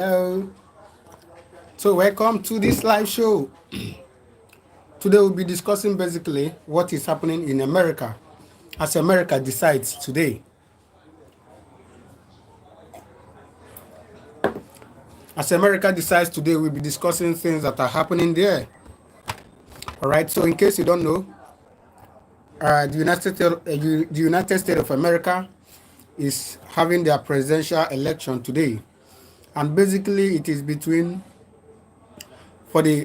Hello. So welcome to this live show. Today we'll be discussing basically what is happening in America as America decides today. As America decides today, we'll be discussing things that are happening there. All right. So in case you don't know, the United States of America is having their presidential election today, and basically it is between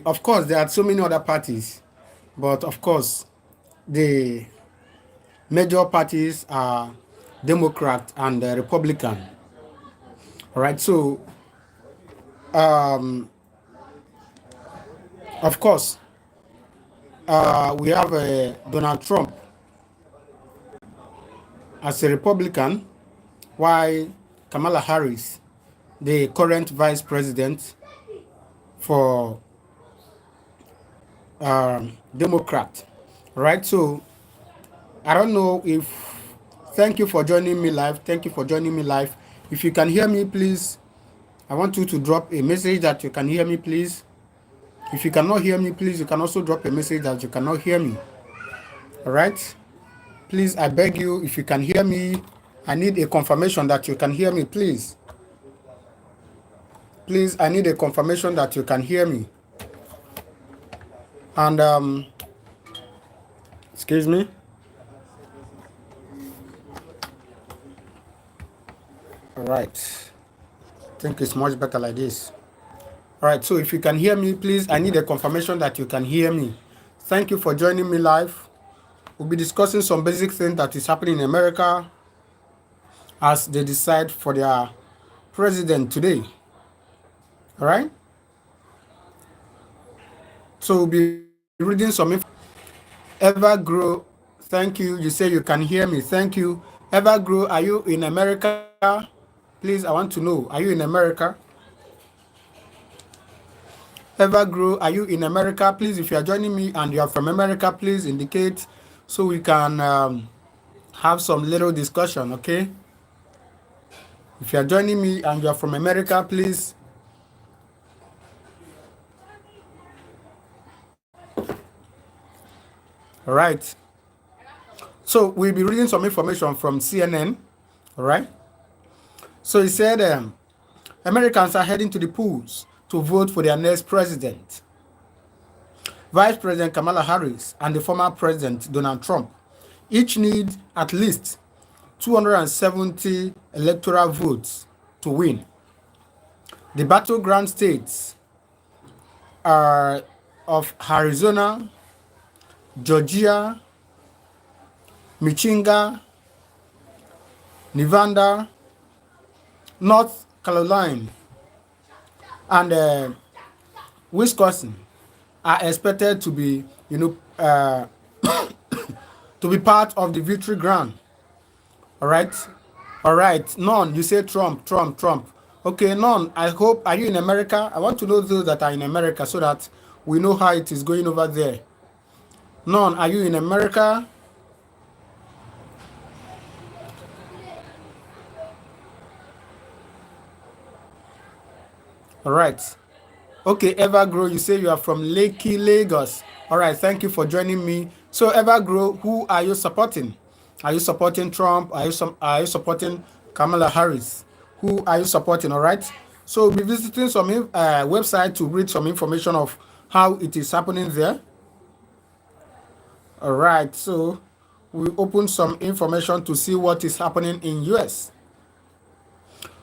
of course there are so many other parties, but of course the major parties are Democrat and Republican. All right. So um, of course we have Donald Trump as a Republican, while Kamala Harris, the current vice president for Democrat. Right. So I don't know if. Thank you for joining me live. Thank you for joining me live. If you can hear me, please, I want you to drop a message that you can hear me, please. If you cannot hear me, please, you can also drop a message that you cannot hear me. All right. Please, I beg you, if you can hear me, I need a confirmation that you can hear me, please. Please, I need a confirmation that you can hear me. And excuse me. All right. I think it's much better like this. All right. So if you can hear me, please, I need a confirmation that you can hear me. Thank you for joining me live. We'll be discussing some basic things that is happening in America as they decide for their president today. All right. So we'll be reading some information. Evergrow, thank you. You say you can hear me. Thank you. Evergrow, are you in America? Please, I want to know. Are you in America? Evergrow, are you in America? Please, if you are joining me and you are from America, please indicate so we can have some little discussion, okay? If you are joining me and you are from America, please. All right. So we'll be reading some information from CNN. All right. So he said Americans are heading to the polls to vote for their next president. Vice President Kamala Harris and the former President Donald Trump each need at least 270 electoral votes to win. The Battleground states are of Arizona, Georgia, Michigan, Nevada, North Carolina, and Wisconsin are expected to be, to be part of the victory ground. All right. None, you say Trump. Okay, none. I hope, are you in America? I want to know those that are in America so that we know how it is going over there. None, are you in America? All right. Okay, Evergrow, you say you are from Lekki, Lagos. All right, thank you for joining me. So, Evergrow, who are you supporting? Are you supporting Trump? Are you supporting Kamala Harris? Who are you supporting? All right. So, we'll be visiting some website to read some information of how it is happening there. All right. So, we open some information to see what is happening in US.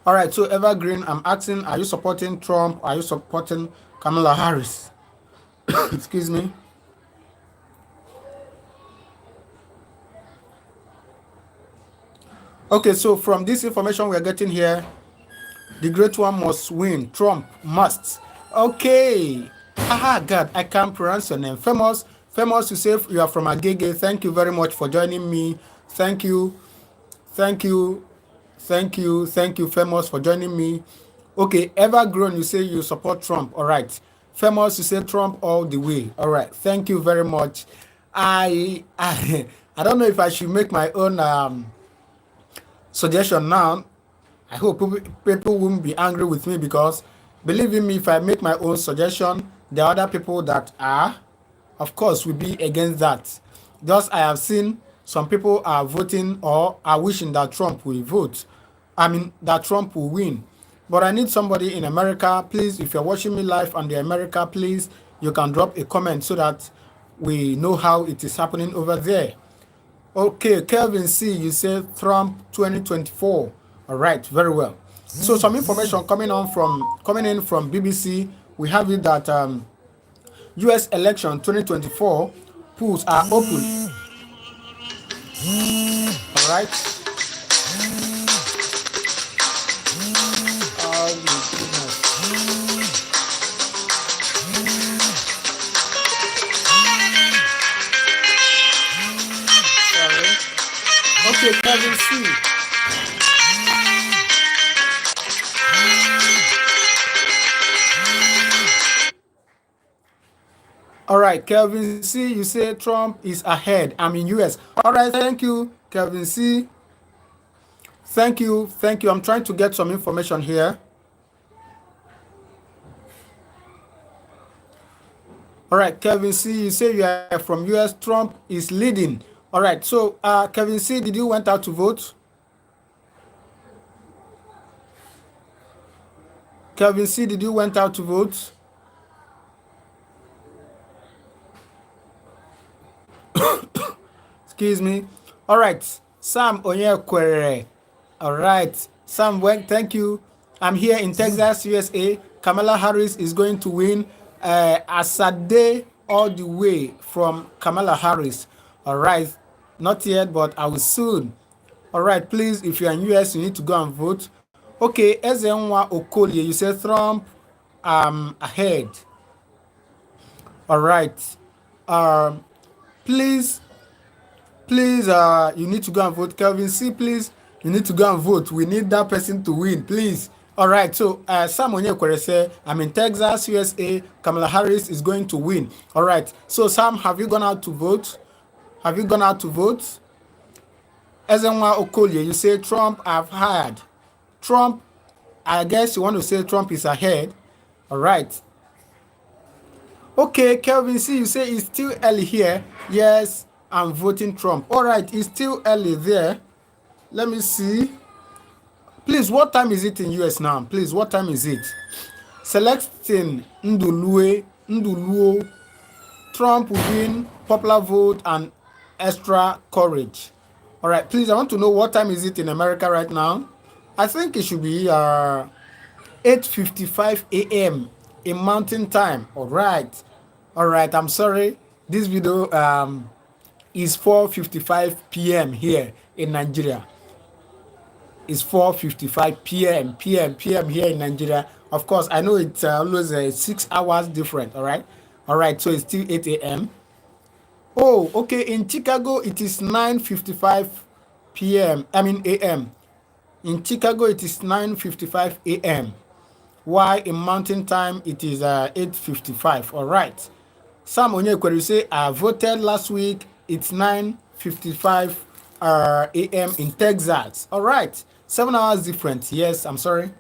All right, so Evergreen, I'm asking, are you supporting Trump? Are you supporting Kamala Harris? Excuse me. Okay, so from this information we're getting here, the great one must win. Trump must. Okay. God, I can't pronounce your name. Famous, you say you are from Agege. Thank you very much for joining me. Thank you, Famous, for joining me. Okay, Evergrown, you say you support Trump. All right. Famous, you say Trump all the way. All right. Thank you very much. I don't know if I should make my own suggestion now. I hope people won't be angry with me because Believe in me, if I make my own suggestion, there are other people that are, of course, will be against that. Thus, I have seen some people are voting or are wishing that Trump will vote. I mean, that Trump will win. But I need somebody in America. Please, if you're watching me live on the America, please, you can drop a comment so that we know how it is happening over there. Okay, Kelvin C, you say Trump 2024. All right, very well. So some information coming in from BBC. We have it that U.S. election 2024 polls are open. All right. Oh my goodness. Sorry. Okay, Kevin C. All right, Kelvin C, you say Trump is ahead. I'm in US. All right, thank you, Kelvin C. Thank you. I'm trying to get some information here. All right, Kelvin C, you say you are from US. Trump is leading. All right, so Kelvin C, did you went out to vote? Kelvin C, did you went out to vote? Excuse me. All right, Sam Onyekwere. All right, Sam, thank you. I'm here in Texas, USA. Kamala Harris is going to win. Asade all the way from Kamala Harris. All right, not yet, but I will soon. All right, please, if you're in US, you need to go and vote. Okay, Ezenwa Okolie, you say Trump ahead. All right. Please, you need to go and vote. Kelvin C, please, you need to go and vote. We need that person to win, please. All right, so Sam Onyekwere say, I'm in Texas, USA. Kamala Harris is going to win. All right, so Sam, have you gone out to vote? Have you gone out to vote? Ezenwa Okolie, you say Trump I've hired. Trump, I guess you want to say Trump is ahead. All right. Okay, Kelvin C, you say it's still early here. Yes, I'm voting Trump. All right, it's still early there. Let me see. Please, what time is it in US now? Please, what time is it? Selecting Nduluo. Trump will win, popular vote, and extra courage. All right, please, I want to know what time is it in America right now. I think it should be 8:55 a.m. in Mountain Time. All right, I'm sorry. This video is 4:55 p.m. here in Nigeria. It's 4:55 p.m. here in Nigeria. Of course, I know it's always 6 hours different. All right, so it's still 8 a.m. Oh, okay. In Chicago, it is 9:55 p.m. a.m. In Chicago, it is 9:55 a.m. While in Mountain Time, it is 8:55. All right. Sam Onyekwere, you say, I voted last week. It's 9:55 a.m. in Texas. All right. 7 hours different. Yes, I'm sorry.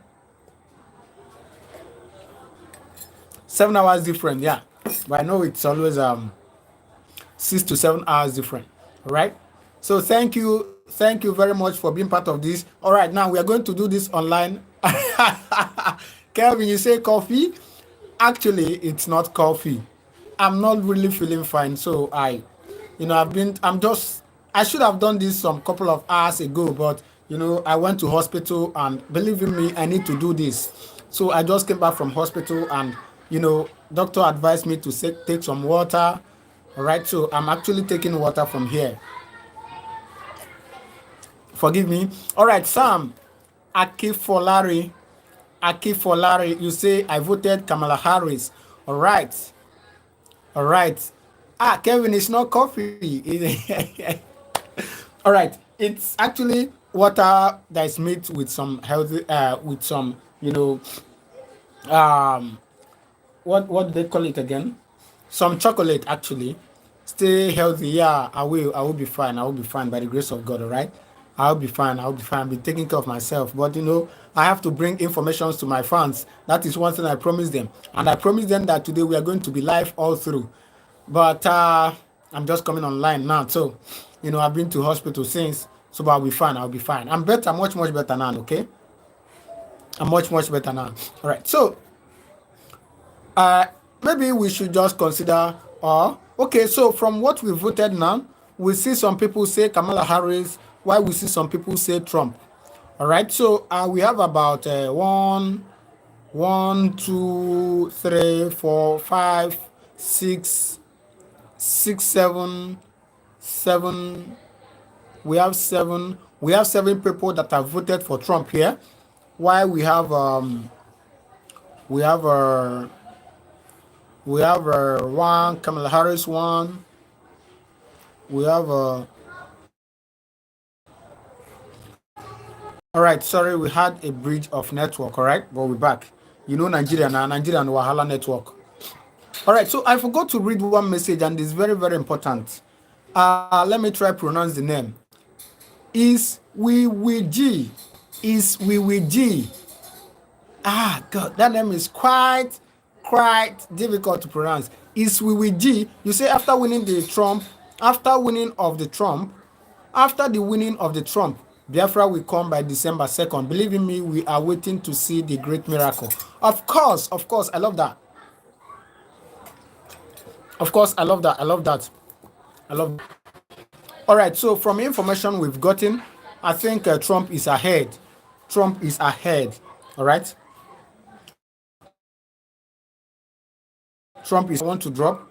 7 hours different. Yeah. But I know it's always 6 to 7 hours different. All right. So thank you very much for being part of this. All right, now we are going to do this online. Kelvin, you say coffee? Actually, it's not coffee. I'm not really feeling fine, so I should have done this some couple of hours ago, but I went to hospital, and believe in me, I need to do this. So I just came back from hospital, and doctor advised me to take some water. All right, so I'm actually taking water from here. Forgive me. All right, Sam Akifolari, you say I voted Kamala Harris. All right. Kevin, it's not coffee. All right, it's actually water that is made with some healthy, with some, what do they call it again? Some chocolate, actually. Stay healthy. Yeah, I will be fine. I will be fine by the grace of God. All right. I'll be fine. I'll be fine. I'll be taking care of myself. But I have to bring information to my fans. That is one thing I promised them. And I promised them that today we are going to be live all through. But I'm just coming online now. So, I've been to hospital since. So, but I'll be fine. I'll be fine. I'm better, much, much better now, okay? I'm much, much better now. All right. So, maybe we should just consider, okay, so from what we voted now, we see some people say Kamala Harris, while we see some people say Trump. All right. So, we have about 1, 2, 3, 4, 5, 6, 6, 7, 7. We have 7. We have 7 people that have voted for Trump here. While we have one Kamala Harris one. We have all right. Sorry, we had a breach of network. All right, but we're back. Nigeria now. Nigerian Wahala network. All right, so I forgot to read one message, and it's very, very important. Let me try pronounce the name. Is we G. God, that name is quite difficult to pronounce. Is G. You say after the winning of the Trump, Biafra will come by December 2nd. Believe in me, we are waiting to see the great miracle. Of course, I love that. Of course, I love that. All right, so from information we've gotten, I think Trump is ahead. All right. Trump is, I want to drop.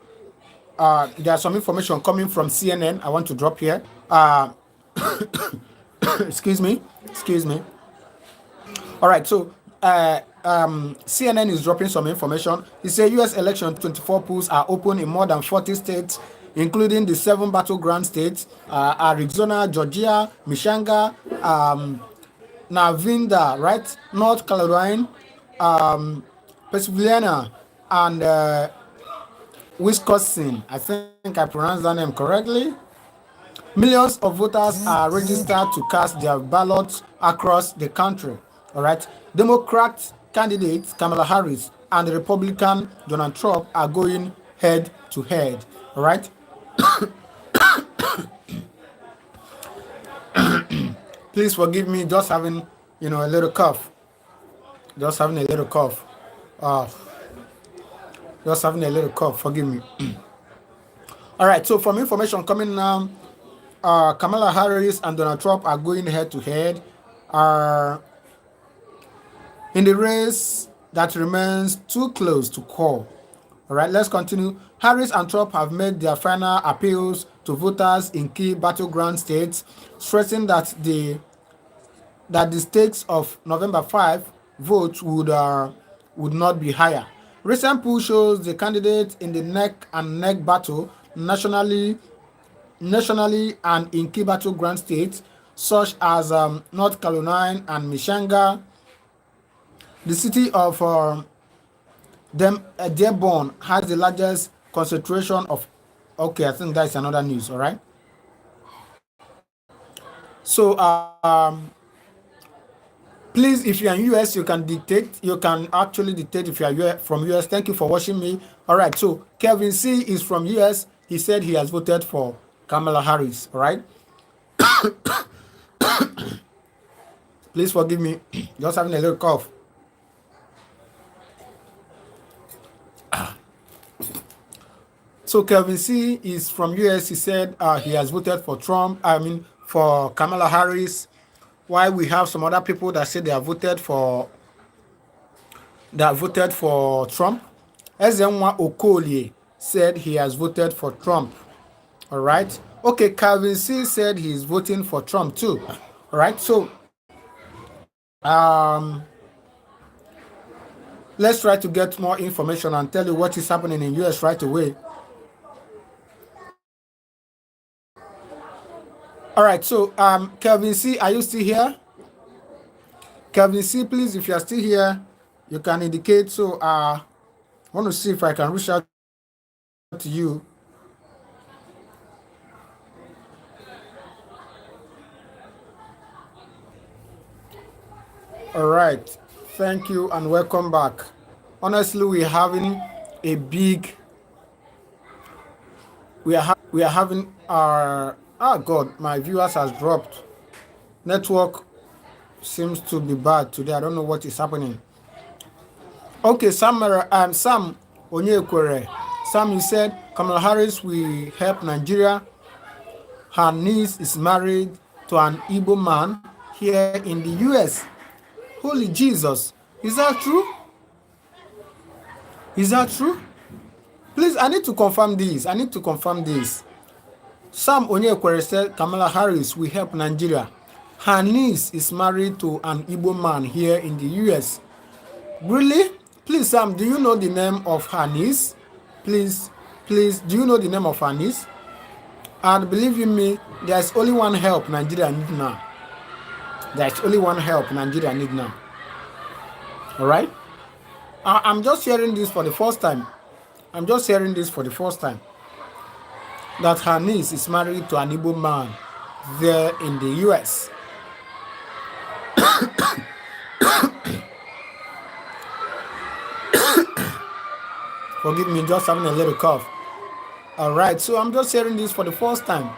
There's some information coming from CNN. I want to drop here. Excuse me. All right, so CNN is dropping some information. It says U.S. election 24 polls are open in more than 40 states, including the 7 battleground states: Arizona, Georgia, Michigan, Nevada, right, North Carolina, Pennsylvania, and Wisconsin. I think I pronounced that name correctly. Millions of voters are registered to cast their ballots across the country. All right. Democrat candidates Kamala Harris and the Republican Donald Trump are going head to head. All right. Please forgive me, just having a little cough. Just having a little cough. Forgive me. All right. So from information coming now, Kamala Harris and Donald Trump are going head to head. In the race that remains too close to call. All right, let's continue. Harris and Trump have made their final appeals to voters in key battleground states, stressing that the stakes of November 5 votes would not be higher. Recent poll shows the candidates in the neck and neck battle nationally and in key battleground states such as North Carolina and Michigan. The city of Dearborn has the largest concentration of. Okay, I think that's another news. All right. So please, if you're in US, you can dictate. You can actually dictate if you're from US. Thank you for watching me. All right. So Kevin C is from US. He said he has voted for Kamala Harris. All right. Please forgive me. Just having a little cough. So Kelvin C is from US. He said he has voted for for Kamala Harris. While we have some other people that said they have voted for Trump. Ezenwa Okolie said he has voted for Trump. All right. Okay, Calvin C said he's voting for Trump too. All right. So let's try to get more information and tell you what is happening in US right away. All right, so Kelvin C, are you still here? Kelvin C, please, if you are still here, you can indicate. So I want to see if I can reach out to you. All right. Thank you and welcome back. Honestly, we're having a big we are having our God, my viewers has dropped. Network seems to be bad today. I don't know what is happening. Okay, Sam Onyekwere. Sam, you said Kamala Harris will help Nigeria. Her niece is married to an Igbo man here in the US. Holy Jesus. Is that true? Is that true? Please, I need to confirm this. Sam Onyekwere said Kamala Harris will help Nigeria. Her niece is married to an Igbo man here in the US. Really? Please, Sam, do you know the name of her niece? Please, do you know the name of her niece? And believe you me, there's only one help Nigeria need now. There's only one help Nigeria need now. All right? I'm just hearing this for the first time. That her niece is married to an Igbo man there in the US. Forgive me, just having a little cough. All right, so I'm just hearing this for the first time.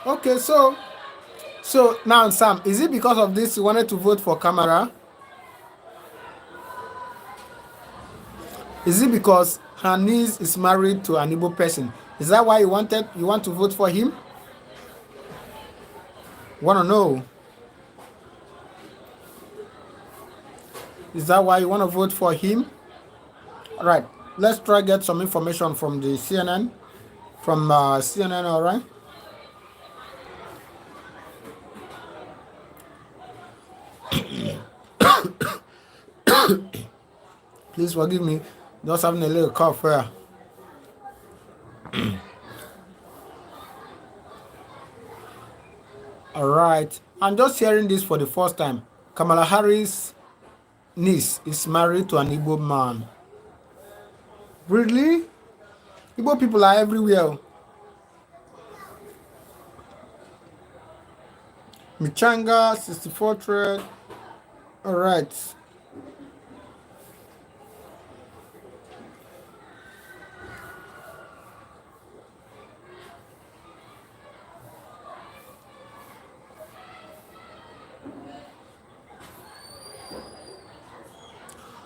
Okay, so now, Sam, is it because of this you wanted to vote for Kamala? Is it because her niece is married to an Igbo person? Is that why you want to vote for him? Want to know? Is that why you want to vote for him? All right, let's try to get some information from the CNN. From CNN, all right? Please forgive me, just having a little cough here. All right, I'm just hearing this for the first time. Kamala Harris' niece is married to an Igbo man. Really? Igbo people are everywhere. Michanga, 64 thread. All right.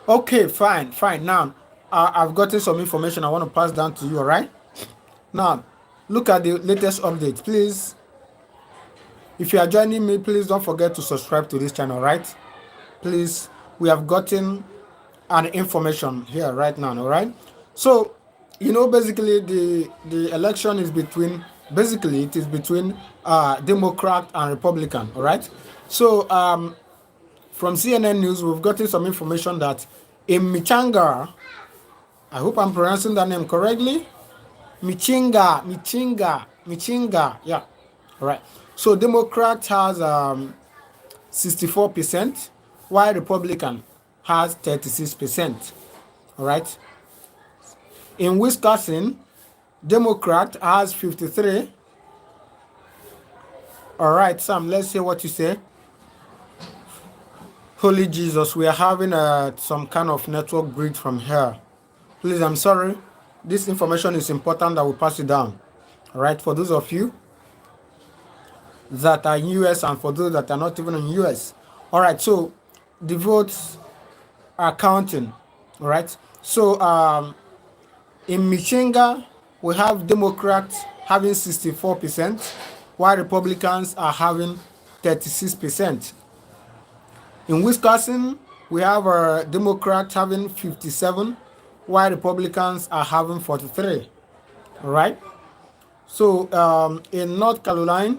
Okay, fine. Now, I've gotten some information I want to pass down to you, all right? Now, look at the latest update, please. If you are joining me, please don't forget to subscribe to this channel, right? Please, we have gotten an information here right now, all right? So, basically the election is between, Democrat and Republican, all right? So, from CNN News, we've gotten some information that in Michanga, I hope I'm pronouncing that name correctly. Michinga, yeah. All right. So Democrat has 64%, while Republican has 36%. All right. In Wisconsin, Democrat has 53. All right, Sam, let's hear what you say. Holy Jesus, we are having some kind of network breach from here. Please, I'm sorry. This information is important that we pass it down. All right, for those of you that are in US and for those that are not even in US. All right, so the votes are counting. All right, so in Michigan, we have Democrats having 64%, while Republicans are having 36%. In Wisconsin, we have Democrats having 57, while Republicans are having 43. All right. So in North Carolina,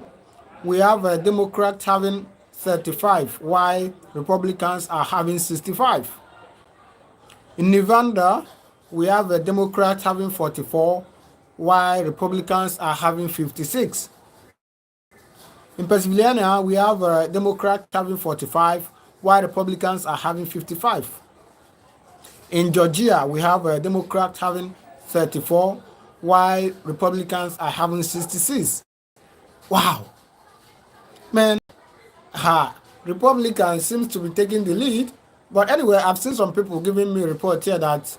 we have Democrats having 35, while Republicans are having 65. In Nevada, we have Democrats having 44, while Republicans are having 56. In Pennsylvania, we have Democrats having 45, while Republicans are having 55. In Georgia, we have Democrats having 34, while Republicans are having 66. Wow, man, Republican seems to be taking the lead. But anyway, I've seen some people giving me a report here that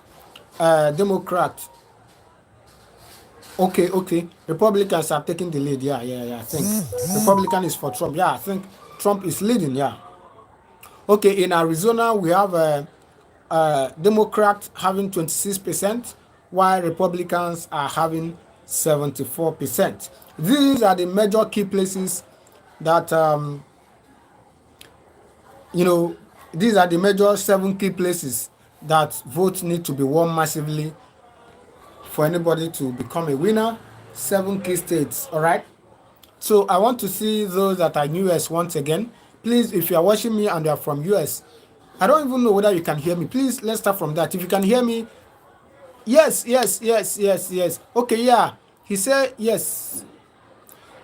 Democrat. Okay. Republicans are taking the lead. Yeah. I think Republican is for Trump. Yeah, I think Trump is leading. Yeah. Okay, in Arizona, we have Democrats having 26%, while Republicans are having 74%. These are the major key places that, these are the major 7 key places that votes need to be won massively for anybody to become a winner. 7 key states, all right? So I want to see those that are US once again. Please, if you are watching me and you are from US, I don't even know whether you can hear me. Please, let's start from that. If you can hear me, yes. Okay, yeah. He said yes.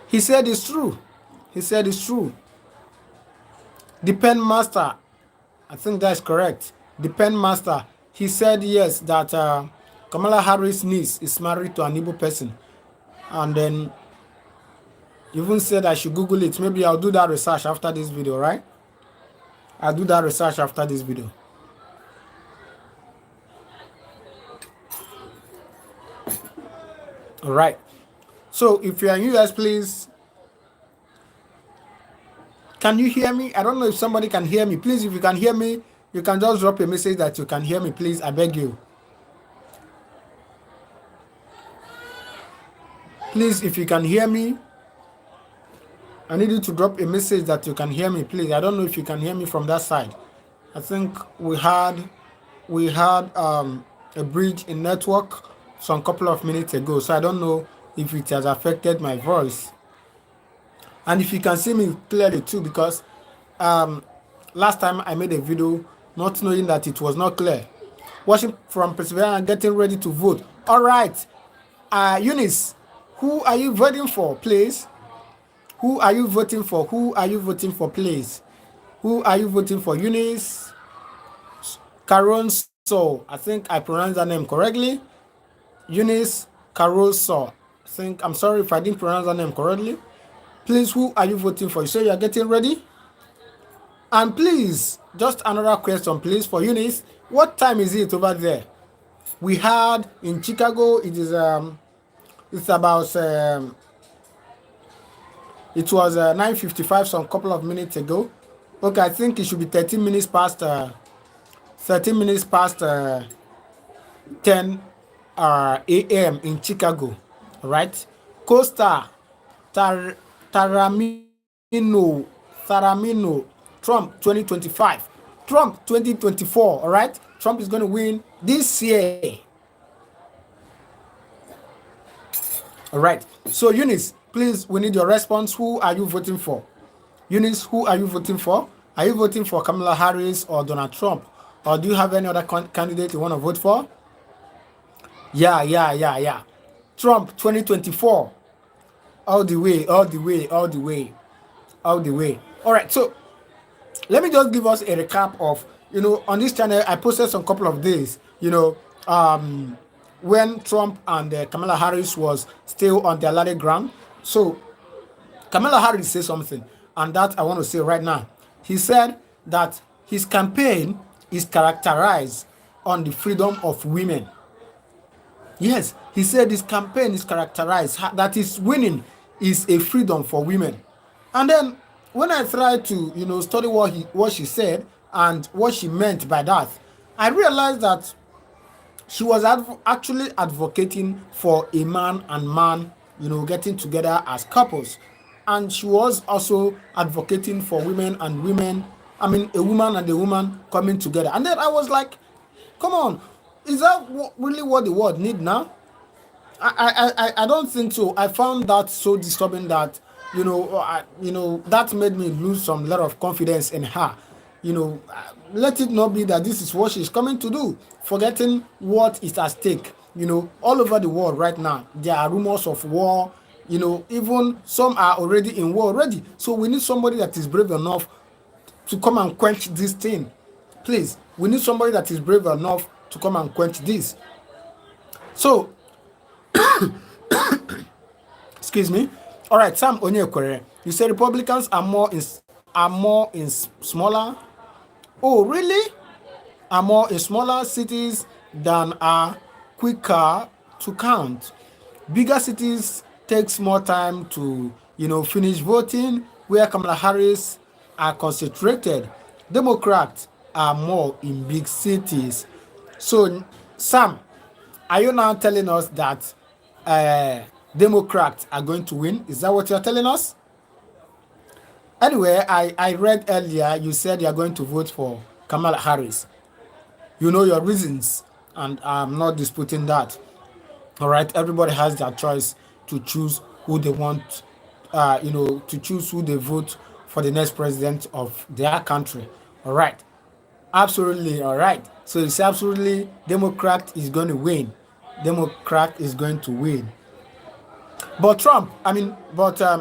He said it's true. The pen master, I think that's correct. The pen master, he said yes, that Kamala Harris' niece is married to an Igbo person. And then even said I should Google it. Maybe I'll do that research after this video, right? I'll do that research after this video. All right. So if you're in US, please, can you hear me? I don't know if somebody can hear me. Please, if you can hear me, you can just drop a message that you can hear me, please. I beg you. Please, if you can hear me, I need you to drop a message that you can hear me, please. I don't know if you can hear me from that side. I think we had a breach in network some couple of minutes ago, so I don't know if it has affected my voice. And if you can see me clearly too, because last time I made a video not knowing that it was not clear. Watching from Pennsylvania, getting ready to vote. All right, Eunice, who are you voting for, please? Who are you voting for? Please? Who are you voting for? Eunice Caruso. I think I pronounced that name correctly. Eunice Caruso. I'm sorry if I didn't pronounce that name correctly. Please, who are you voting for? You say you're getting ready? And please, just another question, please, for Eunice. What time is it over there? We had in Chicago, it is it's about it was 9:55 some couple of minutes ago. Okay, I think it should be 13 minutes past 10 a.m. in Chicago, right? Costa Taramino, Trump 2025, Trump 2024, all right? Trump is going to win this year. All right. So, Eunice, please, we need your response. Who are you voting for? Eunice, who are you voting for? Are you voting for Kamala Harris or Donald Trump? Or do you have any other candidate you want to vote for? Yeah. Trump 2024. All the way. All right. So, let me just give us a recap of, on this channel, I posted some couple of days, when Trump and Kamala Harris was still on their Battleground. So Kamala Harris said something, and that I want to say right now. He said that his campaign is characterized on the freedom of women. Yes, he said his campaign is characterized, that his winning is a freedom for women. And then when I tried to, study what she said and what she meant by that, I realized that she was actually advocating for a man and man, getting together as couples. And she was also advocating for women and women, a woman and a woman coming together. And then I was like, come on, is that really what the world need now? I don't think so. I found that so disturbing that, that made me lose some lot of confidence in her. Let it not be that this is what she's coming to do, forgetting what is at stake. All over the world right now, there are rumors of war. Even some are already in war already. So we need somebody that is brave enough to come and quench this thing. Please, we need somebody that is brave enough to come and quench this. So, excuse me. All right, Sam Onyekwere, you say Republicans are more in smaller. Oh, really? Are more in smaller cities than are quicker to count. Bigger cities takes more time to finish voting, where Kamala Harris are concentrated. Democrats are more in big cities. So, Sam, are you now telling us that uh, Democrats are going to win? Is that what you're telling us? Anyway, I read earlier you said you're going to vote for Kamala Harris. You know your reasons, and I'm not disputing that. All right, everybody has their choice to choose who they want, to choose who they vote for the next president of their country. All right, absolutely. All right, so it's absolutely Democrat is going to win. Democrat is going to win. But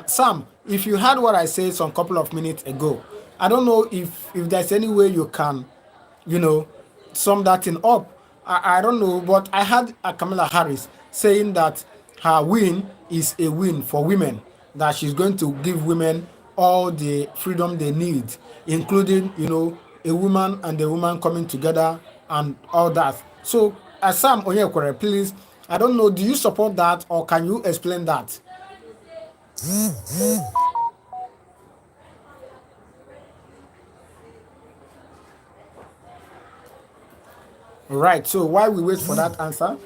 Sam, if you heard what I said some couple of minutes ago, I don't know if there's any way you can, you know, sum that thing up. I don't know, but I had Kamala Harris saying that her win is a win for women, that she's going to give women all the freedom they need, including, a woman and a woman coming together and all that. So, Sam Onyekwere, please, I don't know, do you support that or can you explain that? All right, so while we wait for that answer,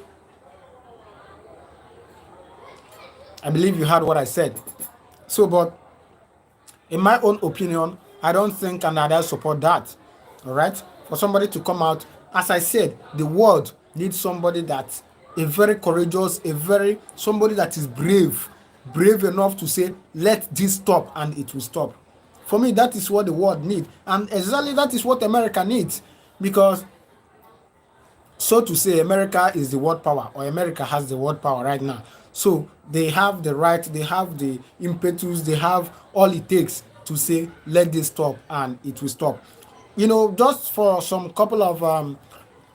I believe you heard what I said. So, but in my own opinion, I don't think and I don't support that. All right, for somebody to come out, as I said, the world needs somebody that a very courageous, somebody that is brave enough to say, let this stop, and it will stop. For me, that is what the world needs, and exactly that is what America needs, because so to say, America is the world power, or America has the world power right now. So they have the right, they have the impetus, they have all it takes to say, let this stop, and it will stop. Just for some couple of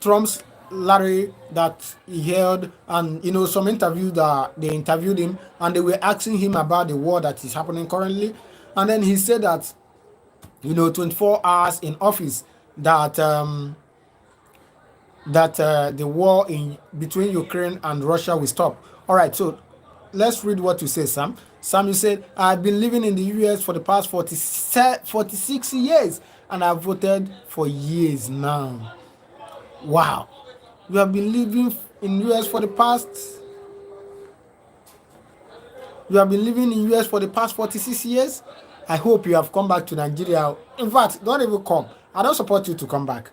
Trump's Larry that he held, and some interview that they interviewed him, and they were asking him about the war that is happening currently, and then he said that 24 hours in office, that the war in between Ukraine and Russia will stop. All right, so let's read what you say, Sam. Sam, you said, I've been living in the US for the past 46 years, and I've voted for years now. Wow. You have been living in US for the past... You have been living in US for the past 46 years? I hope you have come back to Nigeria. In fact, don't even come. I don't support you to come back.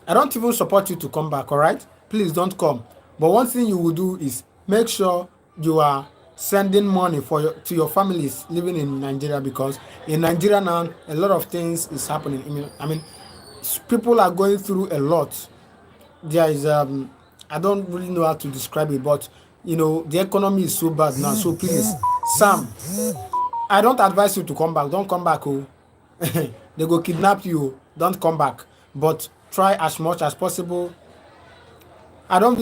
I don't even support you to come back, all right? Please don't come. But one thing you will do is make sure you are sending money to your families living in Nigeria, because in Nigeria now, a lot of things is happening. I mean, people are going through a lot. There is, I don't really know how to describe it, but, the economy is so bad now. So please, Sam, I don't advise you to come back. Don't come back, oh. They go kidnap you. Don't come back. But try as much as possible. I do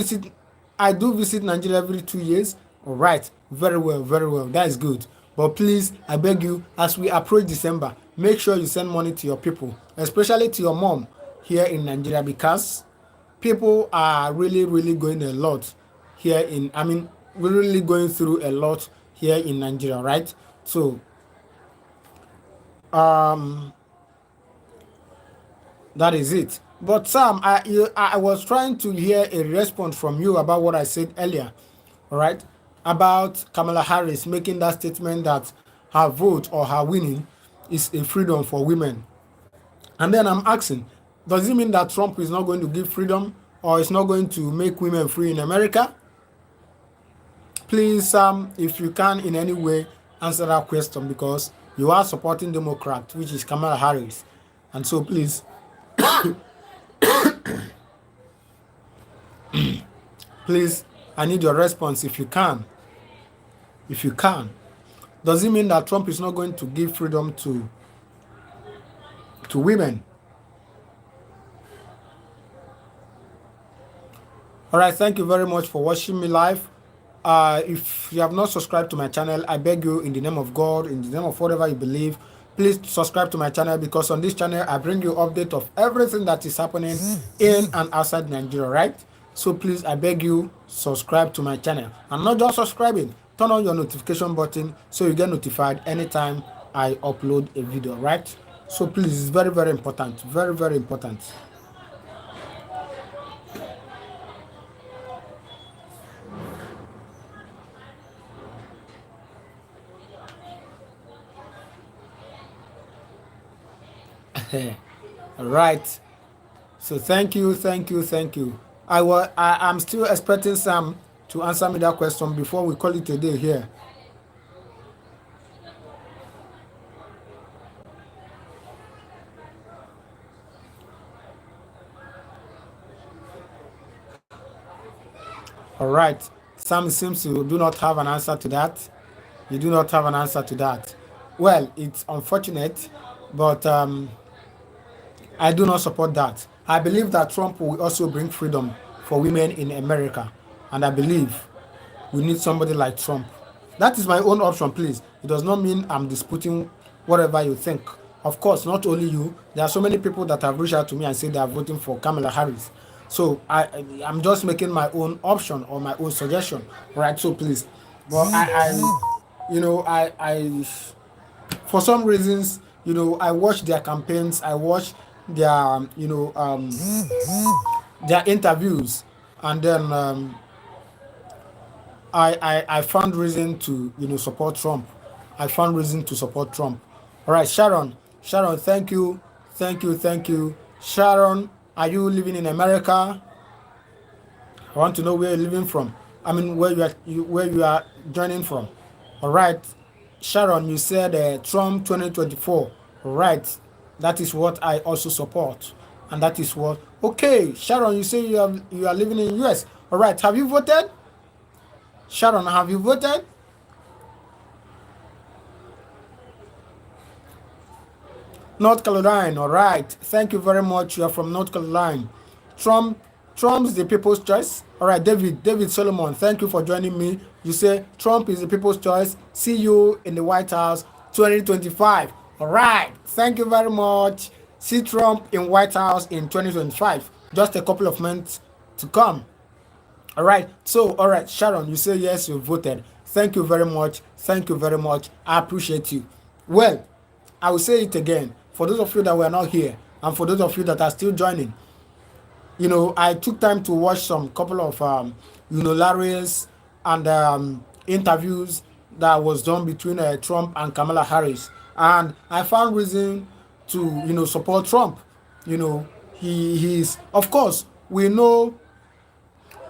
visit Nigeria every 2 years. All right, very well, that is good. But please, I beg you, as we approach December, make sure you send money to your people, especially to your mom here in Nigeria, because people are really going a lot here we're really going through a lot here in Nigeria, right? So that is it. But Sam, I was trying to hear a response from you about what I said earlier, all right, about Kamala Harris making that statement that her vote or her winning is a freedom for women. And then I'm asking, does it mean that Trump is not going to give freedom, or is not going to make women free in America? Please, Sam, if you can in any way answer that question, because you are supporting Democrat, which is Kamala Harris. And so please, please, I need your response if you can. If you can. Does it mean that Trump is not going to give freedom to women? All right, thank you very much for watching me live. If you have not subscribed to my channel, I beg you, in the name of God, in the name of whatever you believe, please subscribe to my channel, because on this channel I bring you update of everything that is happening in and outside Nigeria, right? So please, I beg you, subscribe to my channel, and not just subscribing, turn on your notification button so you get notified anytime I upload a video, right? So please, it's very, very important, very, very important. All right. So thank you, thank you, thank you. I'm still expecting Sam to answer me that question before we call it a day here. All right. Sam seems to do not have an answer to that. You do not have an answer to that. Well, it's unfortunate, but I do not support that. I believe that Trump will also bring freedom for women in America. And I believe we need somebody like Trump. That is my own option, please. It does not mean I'm disputing whatever you think. Of course, not only you. There are so many people that have reached out to me and said they are voting for Kamala Harris. So I'm just making my own option or my own suggestion, right? So please, but I for some reasons, I watch their campaigns, I watch their, their interviews, and then I found reason to support Trump. I found reason to support Trump. All right, Sharon, thank you, thank you, thank you, Sharon. Are you living in America? I want to know where you're living from. I mean, where you are joining from. All right, Sharon, you said Trump 2024. All right, that is what I also support, and that is what. Okay, Sharon, you say you are living in US. All right, have you voted? Sharon, have you voted? North Carolina, all right. Thank you very much. You are from North Carolina. Trump's the people's choice. All right, David Solomon, thank you for joining me. You say Trump is the people's choice. See you in the White House 2025. All right, thank you very much. See Trump in White House in 2025. Just a couple of months to come. All right, so, all right, Sharon, you say yes, you voted. Thank you very much. Thank you very much. I appreciate you. Well, I will say it again. For those of you that were not here, and for those of you that are still joining, I took time to watch some couple of, hilarious and interviews that was done between Trump and Kamala Harris. And I found reason to, support Trump. He's, of course, we know.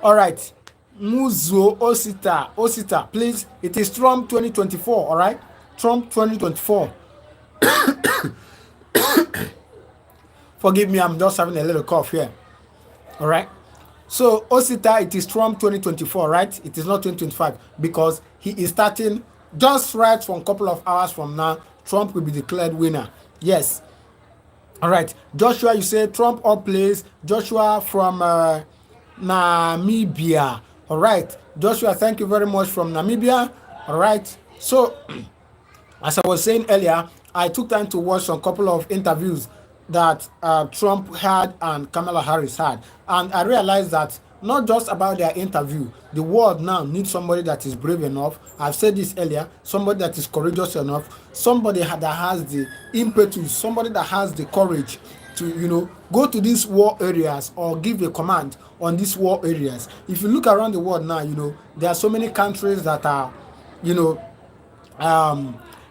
All right, Muzo Osita, please. It is Trump 2024. All right, Trump 2024. Forgive me, I'm just having a little cough here. All right. So Osita, it is Trump 2024, right? It is not 2025, because he is starting just right from a couple of hours from now. Trump will be declared winner. Yes. All right. Joshua, you say Trump all plays. Joshua from Namibia. All right. Joshua, thank you very much from Namibia. All right. So, as I was saying earlier, I took time to watch some couple of interviews that Trump had and Kamala Harris had. And I realized that not just about their interview, the world now needs somebody that is brave enough. I've said this earlier, somebody that is courageous enough, somebody that has the impetus, somebody that has the courage to, go to these war areas or give a command on these war areas. If you look around the world now, there are so many countries that are,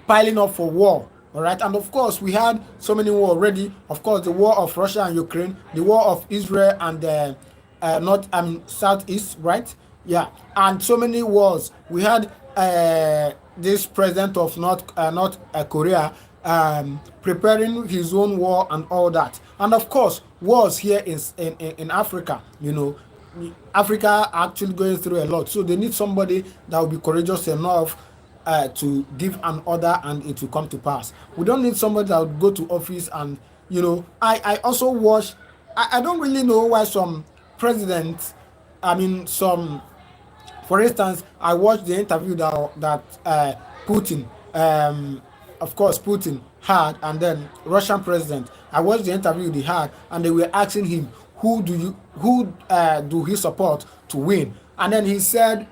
piling up for war. All right, and of course we had so many wars already. Of course, the war of Russia and Ukraine, the war of Israel and Southeast, right? Yeah, and so many wars. We had this president of North Korea preparing his own war and all that, and of course wars here in Africa. Africa actually going through a lot, so they need somebody that will be courageous enough to give an order and it will come to pass. We don't need somebody that would go to office and, I also watch, I don't really know why some presidents I mean, some, for instance, I watched the interview that Putin, of course, Putin had, and then Russian president. I watched the interview they had, and they were asking him, who do he support to win? And then he said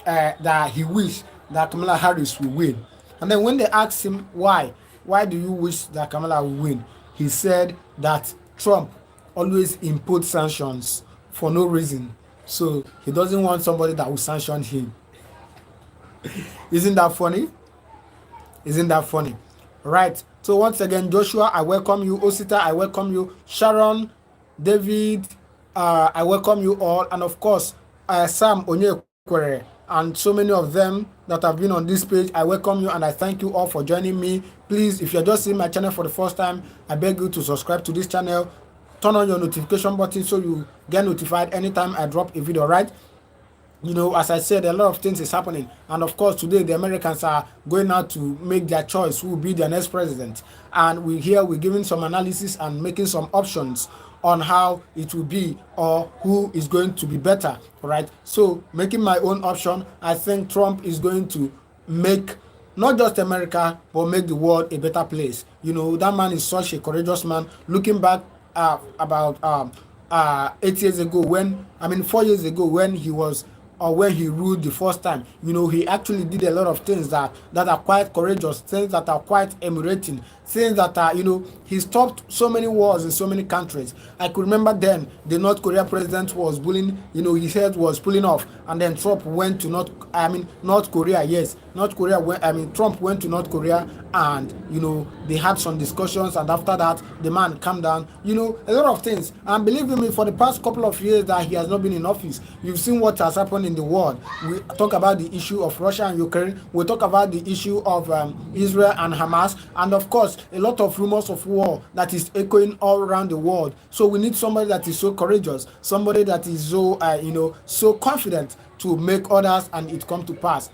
that he wished that Kamala Harris will win. And then when they asked him why do you wish that Kamala will win? He said that Trump always imposed sanctions for no reason. So he doesn't want somebody that will sanction him. Isn't that funny? Isn't that funny? Right. So once again, Joshua, I welcome you. Osita, I welcome you. Sharon, David, I welcome you all. And of course, Sam Onyekwere, and so many of them that have been on this page, I welcome you and I thank you all for joining me. Please, if you're just seeing my channel for the first time, I beg you to subscribe to this channel. Turn on your notification button so you get notified anytime I drop a video, right? You know, as I said, a lot of things is happening. And of course, today the Americans are going out to make their choice who will be their next president. And we're giving some analysis and making some options on how it will be or who is going to be better, right? So making my own option, I think Trump is going to make not just America, but make the world a better place. You know, that man is such a courageous man. Looking back about 8 years ago, 4 years ago, when he was or when he ruled the first time, you know, he actually did a lot of things that are quite courageous, things that are quite emulating, things that are, you know, he stopped so many wars in so many countries. I could remember then the North Korea president was bullying, you know, his head was pulling off, and then Trump went to North Korea, yes, North Korea, Trump went to North Korea, and, you know, they had some discussions, and after that, the man calmed down, you know, a lot of things. And believe me, for the past couple of years that he has not been in office, you've seen what has happened in the world. We talk about the issue of Russia and Ukraine, we talk about the issue of Israel and Hamas, and of course, a lot of rumors of war that is echoing all around the world. So we need somebody that is so courageous, somebody that is so, so confident to make orders and it come to pass.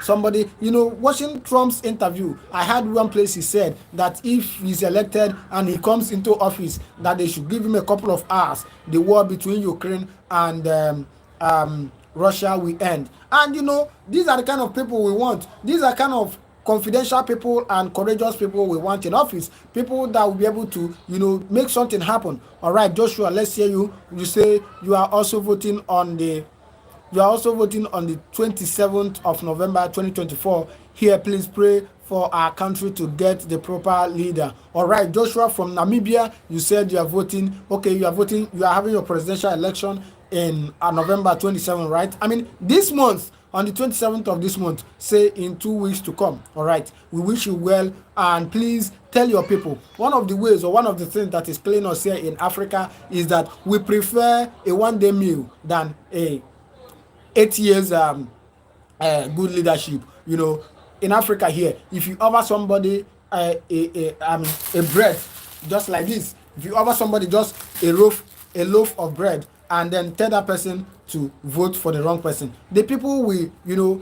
Somebody, you know, watching Trump's interview, I had one place he said that if he's elected and he comes into office, that they should give him a couple of hours. The war between Ukraine and Russia will end. And, you know, these are the kind of people we want. These are kind of confidential people and courageous people we want in office, people that will be able to, you know, make something happen. All right, Joshua, let's hear you. You say you are also voting on the 27th of November 2024. Here, please pray for our country to get the proper leader. All right, Joshua from Namibia, you said you are voting. Okay, you are having your presidential election in November 27, right? This month, on the 27th of this month, say in 2 weeks to come. All right, we wish you well, and please tell your people. One of the ways or one of the things that is killing us here in Africa is that we prefer a one-day meal than a 8 years good leadership. You know, in Africa here, if you offer somebody a bread just like this, if you offer somebody just a loaf of bread, and then tell that person to vote for the wrong person, the people will, you know,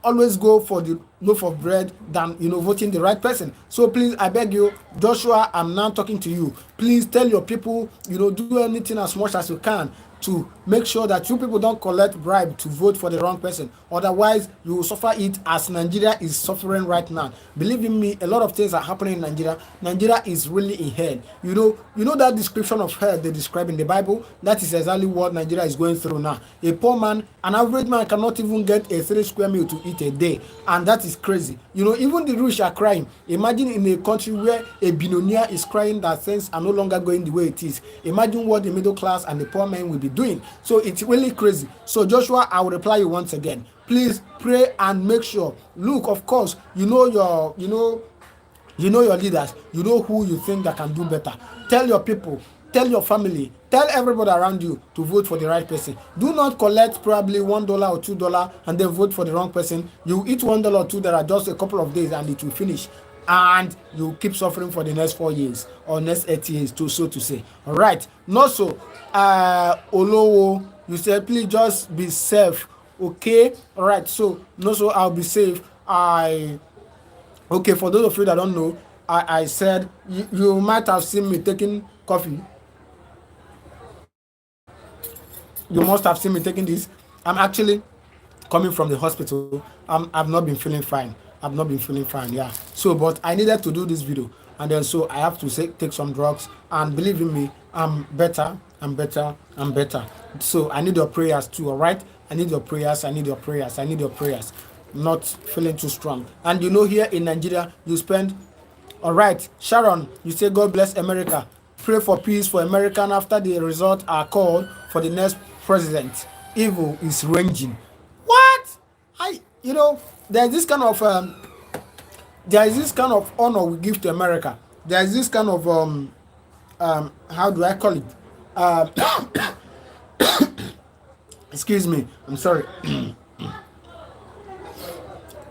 always go for the loaf of bread than, you know, voting the right person. So please, I beg you, Joshua, I'm now talking to you. Please tell your people, you know, do anything as much as you can to make sure that you people don't collect bribe to vote for the wrong person. Otherwise, you will suffer it as Nigeria is suffering right now. Believe in me, a lot of things are happening in Nigeria. Nigeria is really in hell. You know that description of hell they describe in the Bible? That is exactly what Nigeria is going through now. A poor man, an average man cannot even get a 3 square meal to eat a day. And that is crazy. You know, even the rich are crying. Imagine in a country where a billionaire is crying that things are no longer going the way it is. Imagine what the middle class and the poor man will be doing. So it's really crazy. So Joshua, I will reply you once again. Please pray and make sure. Look, of course, you know your leaders. You know who you think that can do better. Tell your people, tell your family, tell everybody around you to vote for the right person. Do not collect probably $1 or $2 and then vote for the wrong person. You eat $1 or $2 just a couple of days and it will finish. And you keep suffering for the next 4 years or next 8 years, so to say. All right. No, so Olowo, you said please just be safe. Okay. All right. So no, so I'll be safe. Okay. For those of you that don't know, I said you might have seen me taking coffee. You must have seen me taking this. I'm actually coming from the hospital. I've not been feeling fine. I've not been feeling fine. Yeah. So, but I needed to do this video, and then so I have to take some drugs. And believe in me, I'm better. I'm better. I'm better. So I need your prayers too. All right. I need your prayers. I need your prayers. I need your prayers. Not feeling too strong. And you know, here in Nigeria, you spend. All right, Sharon, you say God bless America. Pray for peace for America after the results are called for the next president. Evil is raging. What? There's this kind of honor we give to America. There's this kind of how do I call it? Excuse me. I'm sorry.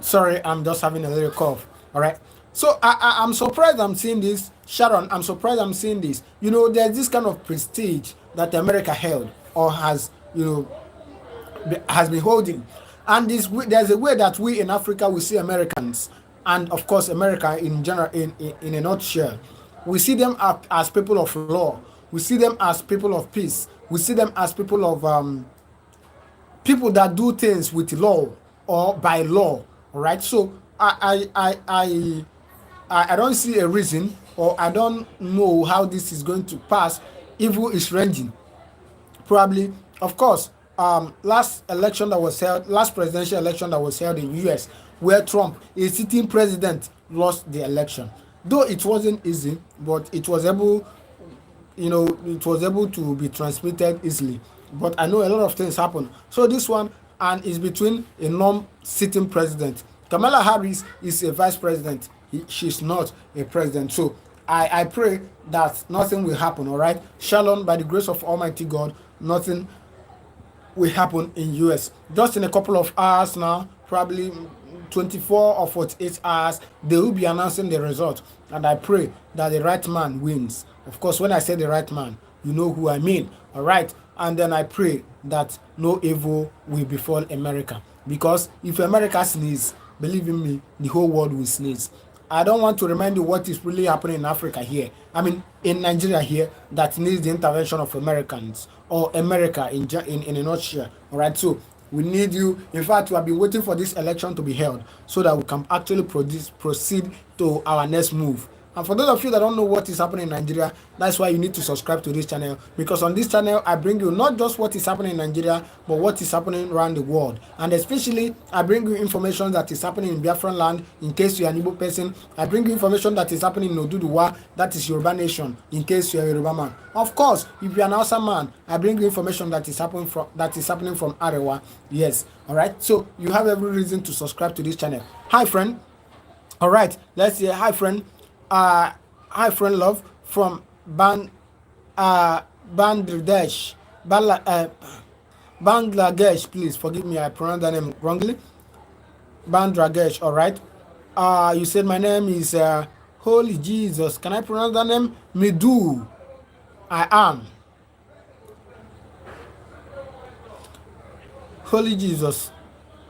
Sorry, I'm just having a little cough. All right. So I'm surprised I'm seeing this. Sharon, I'm surprised I'm seeing this. There's this kind of prestige that America held or has been holding. And there's a way that we in Africa we see Americans, and of course America in general, in a nutshell, we see them as people of law. We see them as people of peace. We see them as people of people that do things with law or by law. All right. So I don't see a reason, or I don't know how this is going to pass. Evil is raging. Probably, of course, last presidential election that was held in US, where Trump, a sitting president, lost the election. Though it wasn't easy, but it was able to be transmitted easily. But I know a lot of things happen. So this one, and is between a non-sitting president. Kamala Harris is a vice president. She's not a president. So I pray that nothing will happen. All right, Shalom, by the grace of Almighty God, nothing will happen in US. Just in a couple of hours now, probably 24 or 48 hours, they will be announcing the result. And I pray that the right man wins. Of course, when I say the right man, you know who I mean. All right. And then I pray that no evil will befall America. Because if America sneezes, believe in me, the whole world will sneeze. I don't want to remind you what is really happening in Africa here. I mean, in Nigeria here, that needs the intervention of Americans or America in a nutshell. All right, so we need you. In fact, we have been waiting for this election to be held so that we can actually proceed to our next move. And for those of you that don't know what is happening in Nigeria, that's why you need to subscribe to this channel. Because on this channel, I bring you not just what is happening in Nigeria, but what is happening around the world. And especially, I bring you information that is happening in Biafran land, in case you're an Igbo person. I bring you information that is happening in Oduduwa, that is Yoruba nation, in case you're a Yoruba man. Of course, if you're an Hausa man, I bring you information that is happening from Arewa. Yes, all right. So you have every reason to subscribe to this channel. Hi, friend. All right, let's say hi, friend. Hi, friend love from Bangladesh. Bangladesh, please forgive me, I pronounced that name wrongly. Bangladesh, all right. You said my name is Holy Jesus. Can I pronounce that name? Midu. I am. Holy Jesus.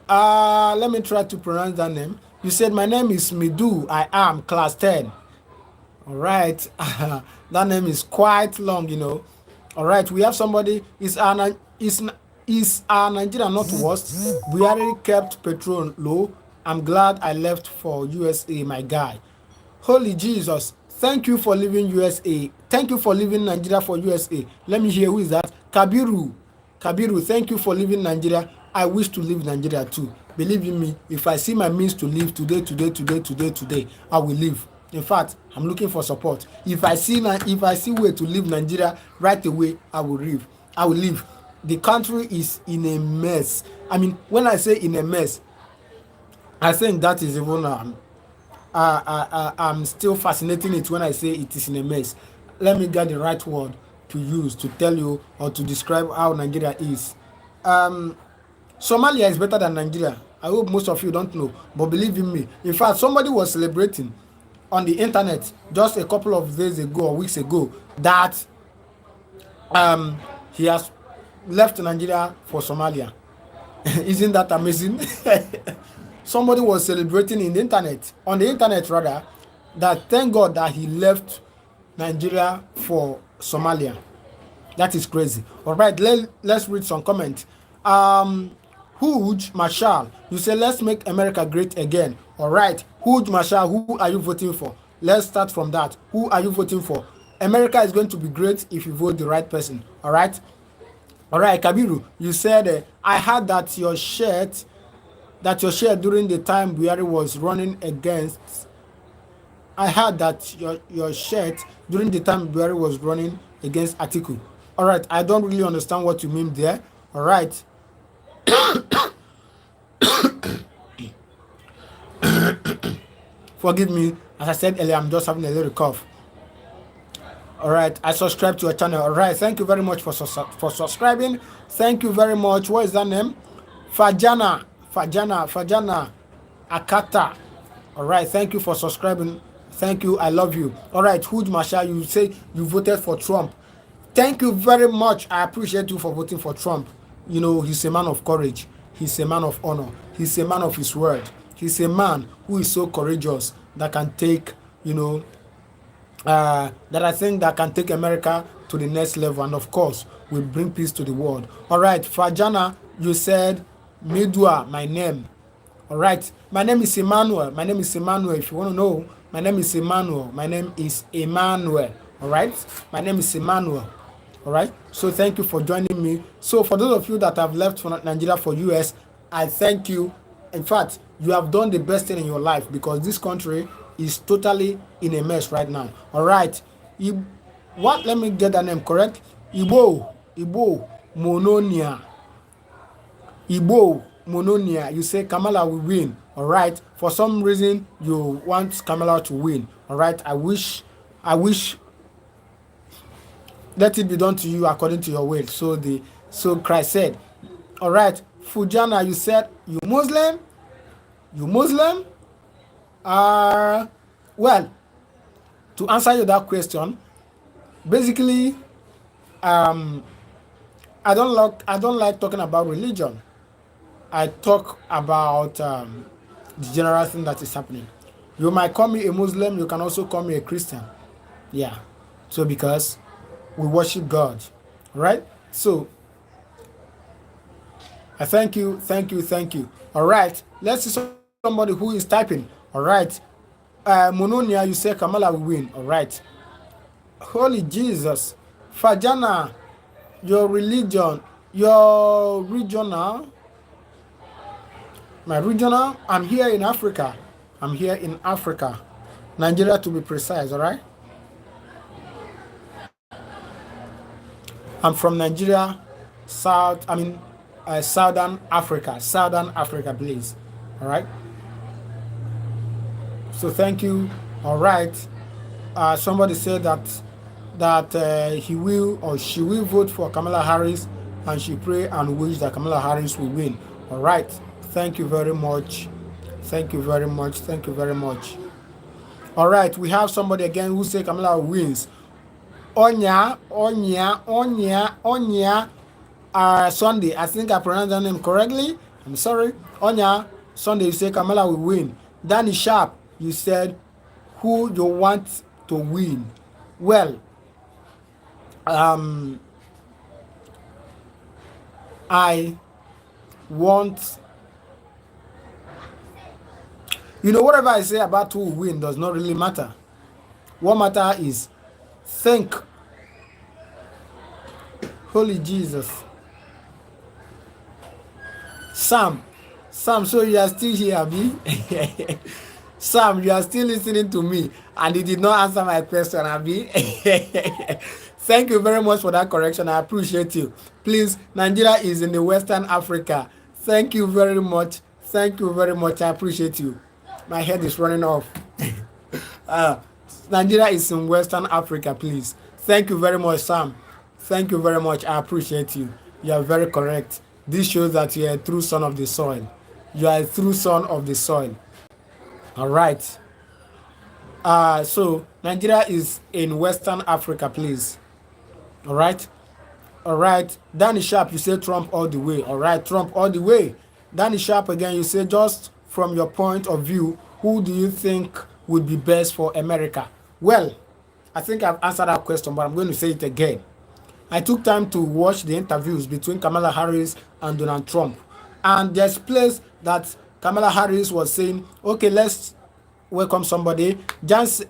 Let me try to pronounce that name. You said my name is Midu. I am class 10. All right. That name is quite long, All right. We have somebody. Is our Nigeria not worst? We already kept petrol low. I'm glad I left for USA, my guy. Holy Jesus. Thank you for leaving USA. Thank you for leaving Nigeria for USA. Let me hear who is that. Kabiru, thank you for leaving Nigeria. I wish to leave Nigeria too. Believe in me, if I see my means to leave today, I will leave. In fact, I'm looking for support. If I see way to leave Nigeria right away, I will leave. The country is in a mess. I mean, when I say in a mess, I think that is even I'm still fascinating it when I say it is in a mess. Let me get the right word to use to tell you or to describe how Nigeria is. Somalia is better than Nigeria. I hope most of you don't know, but believe in me. In fact, somebody was celebrating on the internet just a couple of days ago or weeks ago that he has left Nigeria for Somalia. Isn't that amazing? Somebody was celebrating on the internet rather, that thank God that he left Nigeria for Somalia. That is crazy. All right, let's read some comments. Huge Marshall, you say let's make America great again. All right, Huge Marshall, who are you voting for? Let's start from that. Who are you voting for? America is going to be great if you vote the right person. All right. All right, Kabiru, you said I heard that your shirt during the time Buhari was running against. I heard that your shirt during the time Buhari was running against Atiku. All right, I don't really understand what you mean there. All right. Forgive me. As I said earlier, I'm just having a little cough. All right, I subscribe to your channel. All right, thank you very much for subscribing. Thank you very much. What is that name? Fajana Akata. All right, thank you for subscribing. Thank you. I love you. All right, Hood Masha, you say you voted for Trump. Thank you very much. I appreciate you for voting for Trump. You know, he's a man of courage. He's a man of honor. He's a man of his word. He's a man who is so courageous that can take, that I think that can take America to the next level, and of course will bring peace to the world. All right, Fajana, you said Medua, my name. All right, my name is Emmanuel. My name is Emmanuel. If you want to know, my name is Emmanuel. My name is Emmanuel. All right, my name is Emmanuel. All right, so thank you for joining me. So for those of you that have left for Nigeria for US, I thank you. In fact, you have done the best thing in your life, because this country is totally in a mess right now. All right, let me get that name correct. Igbo Mononia. You say Kamala will win. All right, for some reason you want Kamala to win. All right, I wish let it be done to you according to your will. So Christ said. All right, Fujana, you said you Muslim. Well, to answer you that question, basically, I don't like talking about religion. I talk about the general thing that is happening. You might call me a Muslim. You can also call me a Christian. Yeah. So because we worship God, right? So I thank you. All right. Let's see somebody who is typing. All right. Mononia, you say Kamala will win. All right. Holy Jesus. Fajana, your regional, my regional, I'm here in Africa. Nigeria to be precise, all right? I'm from Nigeria, Southern Africa, please. All right. So thank you. All right. Somebody said that he will or she will vote for Kamala Harris, and she pray and wish that Kamala Harris will win. All right. Thank you very much. All right. We have somebody again who say Kamala wins. Onya. Sunday. I think I pronounced that name correctly. I'm sorry. Onya Sunday, you say Kamala will win. Danny Sharp, you said who you want to win. Well, I want, whatever I say about who will win does not really matter. What matter is think. Holy Jesus. Sam, so you are still here, Abi? Sam, you are still listening to me, and you did not answer my question, Abi. Thank you very much for that correction. I appreciate you. Please, Nigeria is in the Western Africa. Thank you very much. I appreciate you. My head is running off. Nigeria is in Western Africa, please. Thank you very much, Sam. Thank you very much. I appreciate you. You are very correct. This shows that you are a true son of the soil. All right. So Nigeria is in Western Africa, please. All right. Danny Sharp, you say Trump all the way. All right, Trump all the way. Danny Sharp again, you say just from your point of view, who do you think would be best for America? Well, I think I've answered that question, but I'm going to say it again. I took time to watch the interviews between Kamala Harris and Donald Trump. And there's place that Kamala Harris was saying, okay, let's welcome somebody. Johnson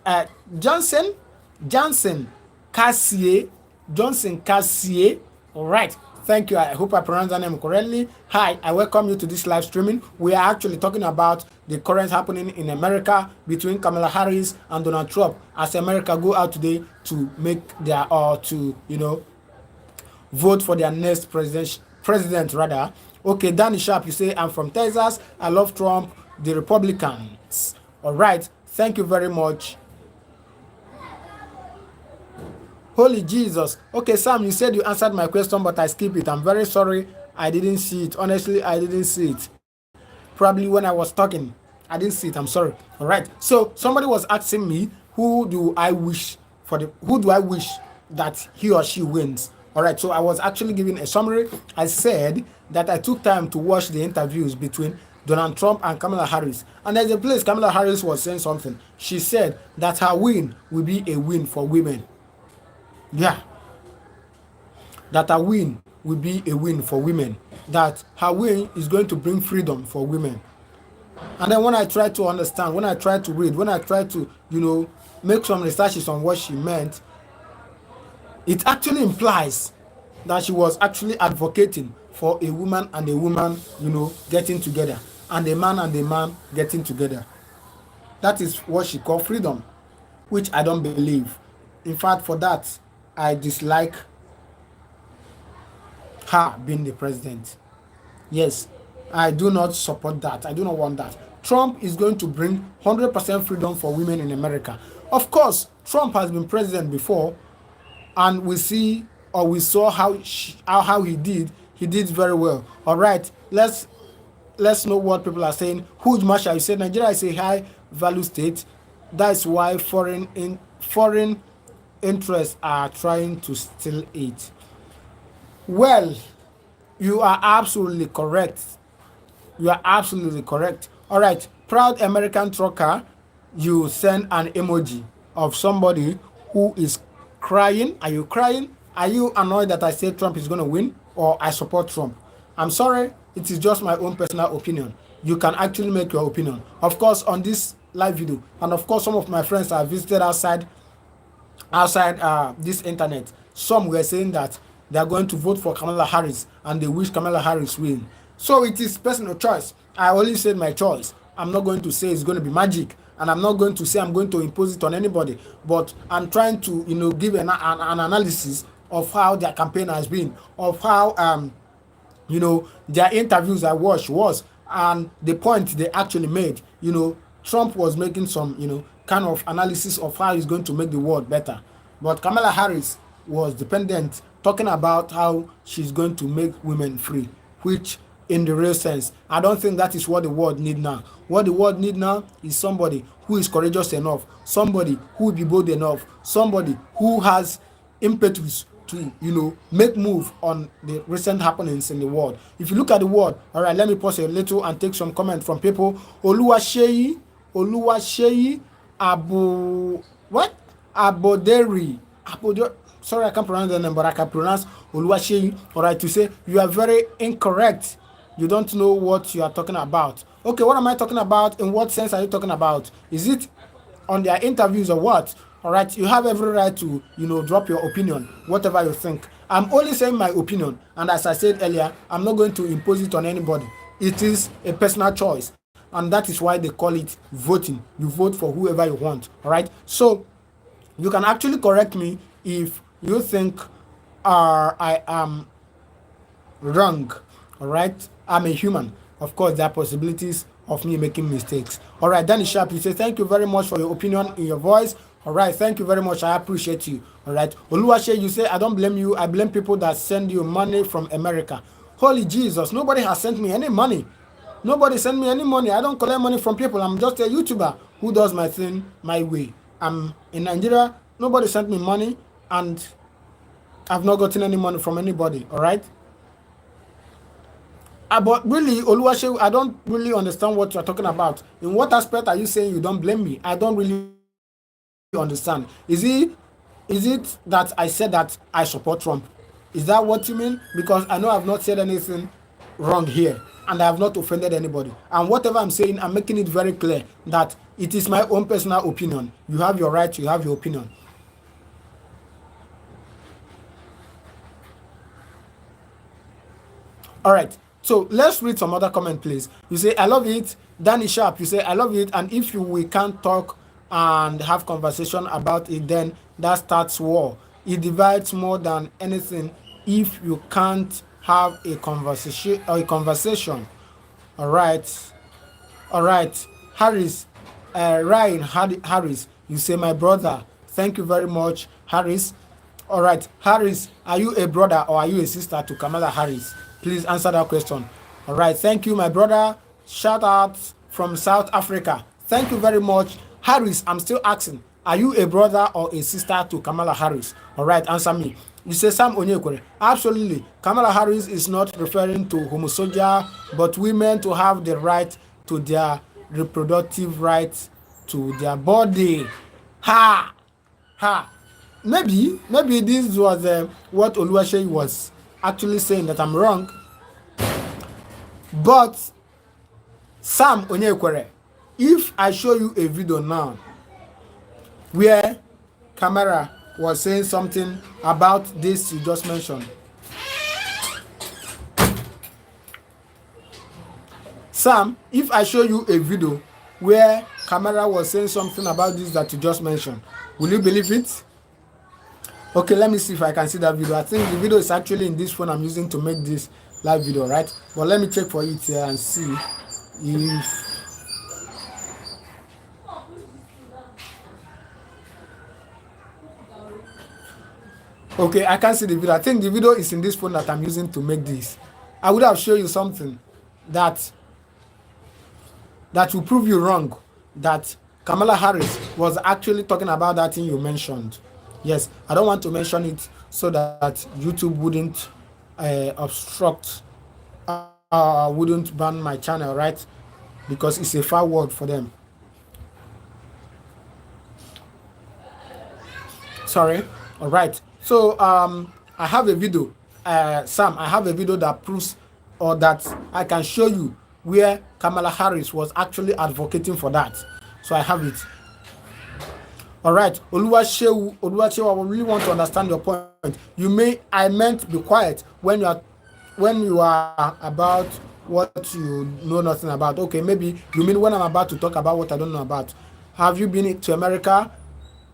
Cassier. Johnson Cassier. All right. Thank you. I hope I pronounced that name correctly. Hi, I welcome you to this live streaming. We are actually talking about the current happening in America between Kamala Harris and Donald Trump as America go out today to make their vote for their next president rather. Okay, Danny Sharp, you say, I'm from Texas. I love Trump, the Republicans. All right. Thank you very much. Holy Jesus. Okay, Sam, you said you answered my question, but I skipped it. I'm very sorry. I didn't see it. Honestly, I didn't see it. Probably when I was talking, I didn't see it. I'm sorry. All right. So somebody was asking me, who do I wish that he or she wins? All right. So I was actually giving a summary. I said that I took time to watch the interviews between Donald Trump and Kamala Harris. And there's a place Kamala Harris was saying something. She said that her win will be a win for women. Yeah. That her win will be a win for women. That her win is going to bring freedom for women. And then when I try to understand, when I try to read, when I try to, make some researches on what she meant, it actually implies that she was actually advocating for a woman and a woman, getting together, and a man getting together. That is what she called freedom, which I don't believe. In fact, for that, I dislike her being the president. Yes, I do not support that. I do not want that. Trump is going to bring 100% freedom for women in America. Of course, Trump has been president before, and we saw how he did. He did very well. All right, let's know what people are saying. Huge Marshall, you said Nigeria is a high value state. That's why foreign interests are trying to steal it. Well, you are absolutely correct. You are absolutely correct. All right, proud American trucker, you send an emoji of somebody who is crying. Are you crying? Are you annoyed that I say Trump is going to win, or I support Trump? I'm sorry, it is just my own personal opinion. You can actually make your opinion. Of course, on this live video, and of course, some of my friends have visited outside this internet. Some were saying that they are going to vote for Kamala Harris and they wish Kamala Harris win. So it is personal choice. I only said my choice. I'm not going to say it's going to be magic, and I'm not going to say I'm going to impose it on anybody, but I'm trying to give an analysis of how their campaign has been, of how their interviews I watched was, and the point they actually made. Trump was making some kind of analysis of how he's going to make the world better, but Kamala Harris was dependent, talking about how she's going to make women free, which in the real sense, I don't think that is what the world need now. What the world need now is somebody who is courageous enough, somebody who will be bold enough, somebody who has impetus to make move on the recent happenings in the world. If you look at the world, all right, let me pause a little and take some comment from people. Oluwaseyi Aboderi. Sorry, I can't pronounce the name, but I can pronounce Oluwaseyi. All right, to say you are very incorrect. You don't know what you are talking about. Okay, what am I talking about? In what sense are you talking about? Is it on their interviews or what? All right, you have every right to, drop your opinion, whatever you think. I'm only saying my opinion, and as I said earlier, I'm not going to impose it on anybody. It is a personal choice, and that is why they call it voting. You vote for whoever you want. All right, so you can actually correct me if you think I am wrong. All right, I'm a human. Of course, there are possibilities of me making mistakes. All right, Danny Sharp, you say thank you very much for your opinion in your voice. All right, thank you very much. I appreciate you. All right, Oluwase, you say I don't blame you. I blame people that send you money from America. Holy Jesus, nobody has sent me any money. Nobody sent me any money. I don't collect money from people. I'm just a YouTuber who does my thing my way. I'm in Nigeria. Nobody sent me money, and I've not gotten any money from anybody. All right. But really, Oluwase, I don't really understand what you're talking about. In what aspect are you saying you don't blame me? I don't really understand. Is it that I said that I support Trump? Is that what you mean? Because I know I've not said anything wrong here, and I have not offended anybody. And whatever I'm saying, I'm making it very clear that it is my own personal opinion. You have your right, you have your opinion. All right. So let's read some other comment, please. You say, I love it. Danny Sharp, you say, I love it. And if we can't talk and have conversation about it, then that starts war. It divides more than anything if you can't have a conversation. All right. All right. Harris, Ryan Harris, you say, my brother. Thank you very much, Harris. All right. Harris, are you a brother or are you a sister to Kamala Harris? Please answer that question. All right. Thank you, my brother. Shout out from South Africa. Thank you very much. Harris, I'm still asking, are you a brother or a sister to Kamala Harris? All right. Answer me. You say Sam Onyekwere. Absolutely. Kamala Harris is not referring to homosexual, but women to have the right to their reproductive rights to their body. Ha! Ha! Maybe this was what Oluwaseyi was actually saying, that I'm wrong. But Sam Onyekwere, if I show you a video now where Kamala was saying something about this you just mentioned. Sam, if I show you a video where Kamala was saying something about this that you just mentioned, will you believe it? Okay, let me see if I can see that video. I think the video is actually in this phone I'm using to make this live video, right? But let me check for it here and see if... Okay, I can't see the video. I think the video is in this phone that I'm using to make this. I would have shown you something that will prove you wrong, that Kamala Harris was actually talking about that thing you mentioned. Yes, I don't want to mention it so that YouTube wouldn't wouldn't ban my channel, right? Because it's a foul word for them. Sorry. All right. So I have a video, Sam. I have a video that proves, or that I can show you, where Kamala Harris was actually advocating for that. So I have it. All right, Oluwaseyi, I really want to understand your point. I meant be quiet when you are about what you know nothing about. Okay, maybe you mean when I'm about to talk about what I don't know about. Have you been to America?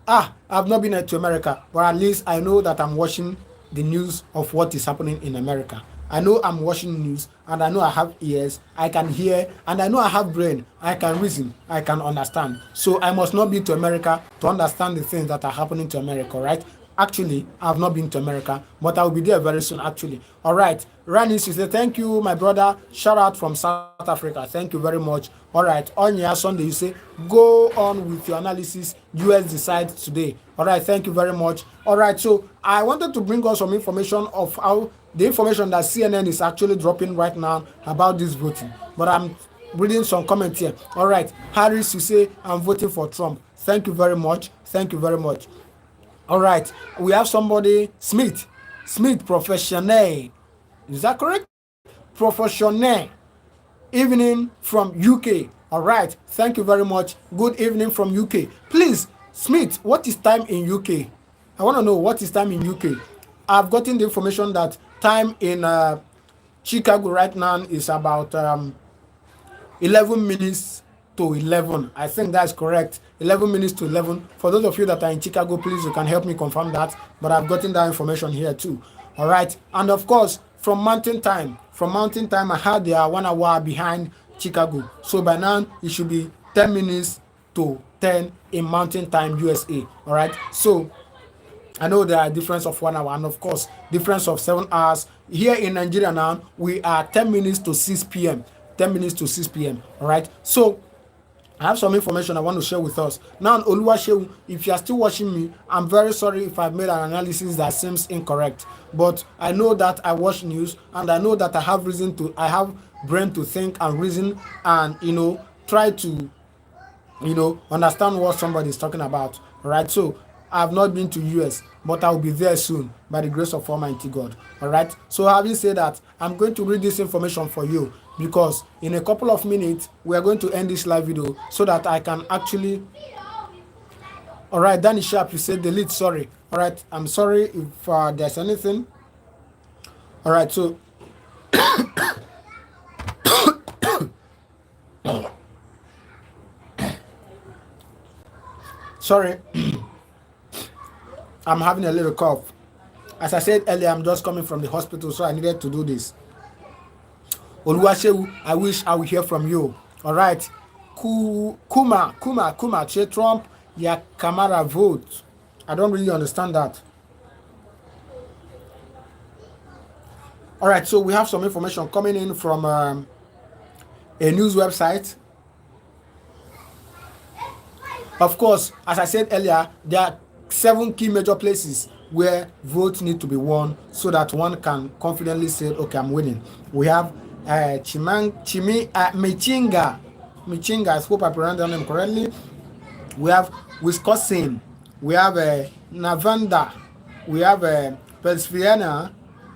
I've not been to America, but at least I know that I'm watching the news of what is happening in America. I know I'm watching news, and I know I have ears, I can hear, and I know I have brain, I can reason, I can understand. So I must not be to America to understand the things that are happening to America, right? Actually, I've not been to America, but I will be there very soon, actually. All right, Ranis, you say, thank you, my brother. Shout out from South Africa. Thank you very much. All right, Onya Sunday, you say, go on with your analysis. US decides today. All right, thank you very much. All right, so I wanted to bring us some information of how the information that CNN is actually dropping right now about this voting. But I'm reading some comments here. All right, Harris, you say, I'm voting for Trump. Thank you very much. Thank you very much. All right, we have somebody, Smith, professional. Is that correct? Professional. Evening from UK. All right, thank you very much. Good evening from UK. Please, Smith, what is time in UK? I want to know what is time in UK. I've gotten the information that time in Chicago right now is about 11 minutes to 11. I think that's correct. 11 minutes to 11. For those of you that are in Chicago, please, you can help me confirm that. But I've gotten that information here too. All right. And of course, from Mountain Time, I had they are 1 hour behind Chicago. So by now, it should be 10 minutes to 10 in Mountain Time, USA. All right. So I know there are difference of 1 hour, and of course, difference of 7 hours. Here in Nigeria now, we are 10 minutes to 6 p.m. 10 minutes to 6 p.m. All right. So I have some information I want to share with us. Now, Oluwaseyi, if you are still watching me, I'm very sorry if I've made an analysis that seems incorrect. But I know that I watch news, and I know that I have brain to think and reason, and try to understand what somebody is talking about. All right. So I have not been to US, but I will be there soon by the grace of Almighty God. All right. So having said that, I'm going to read this information for you because in a couple of minutes we are going to end this live video so that I can actually. All right, Danny Sharp, you said delete. Sorry. All right, I'm sorry if there's anything. All right, so. Sorry, I'm having a little cough. As I said earlier, I'm just coming from the hospital, so I needed to do this. Oluwasewu, I wish I will hear from you. All right. Kuma, Che Trump, ya Kamara vote. I don't really understand that. All right, so we have some information coming in from a news website. Of course, as I said earlier, there are 7 key major places where votes need to be won so that one can confidently say, okay, I'm winning. We have Michinga, I hope I pronounced the name correctly. We have Wisconsin, we have Nevada, we have Pennsylvania,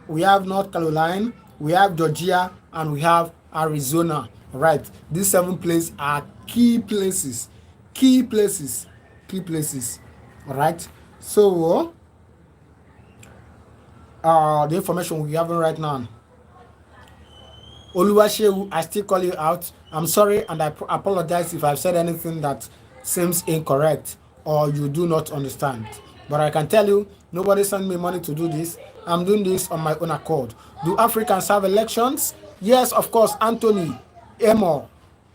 we have North Carolina, we have Georgia, and we have Arizona. All right, these 7 places are key places. All right, so the information we have right now. Oluwasewu, I still call you out. I'm sorry, and I apologize if I've said anything that seems incorrect or you do not understand. But I can tell you, nobody sent me money to do this. I'm doing this on my own accord. Do Africans have elections? Yes, of course, Anthony, Emo.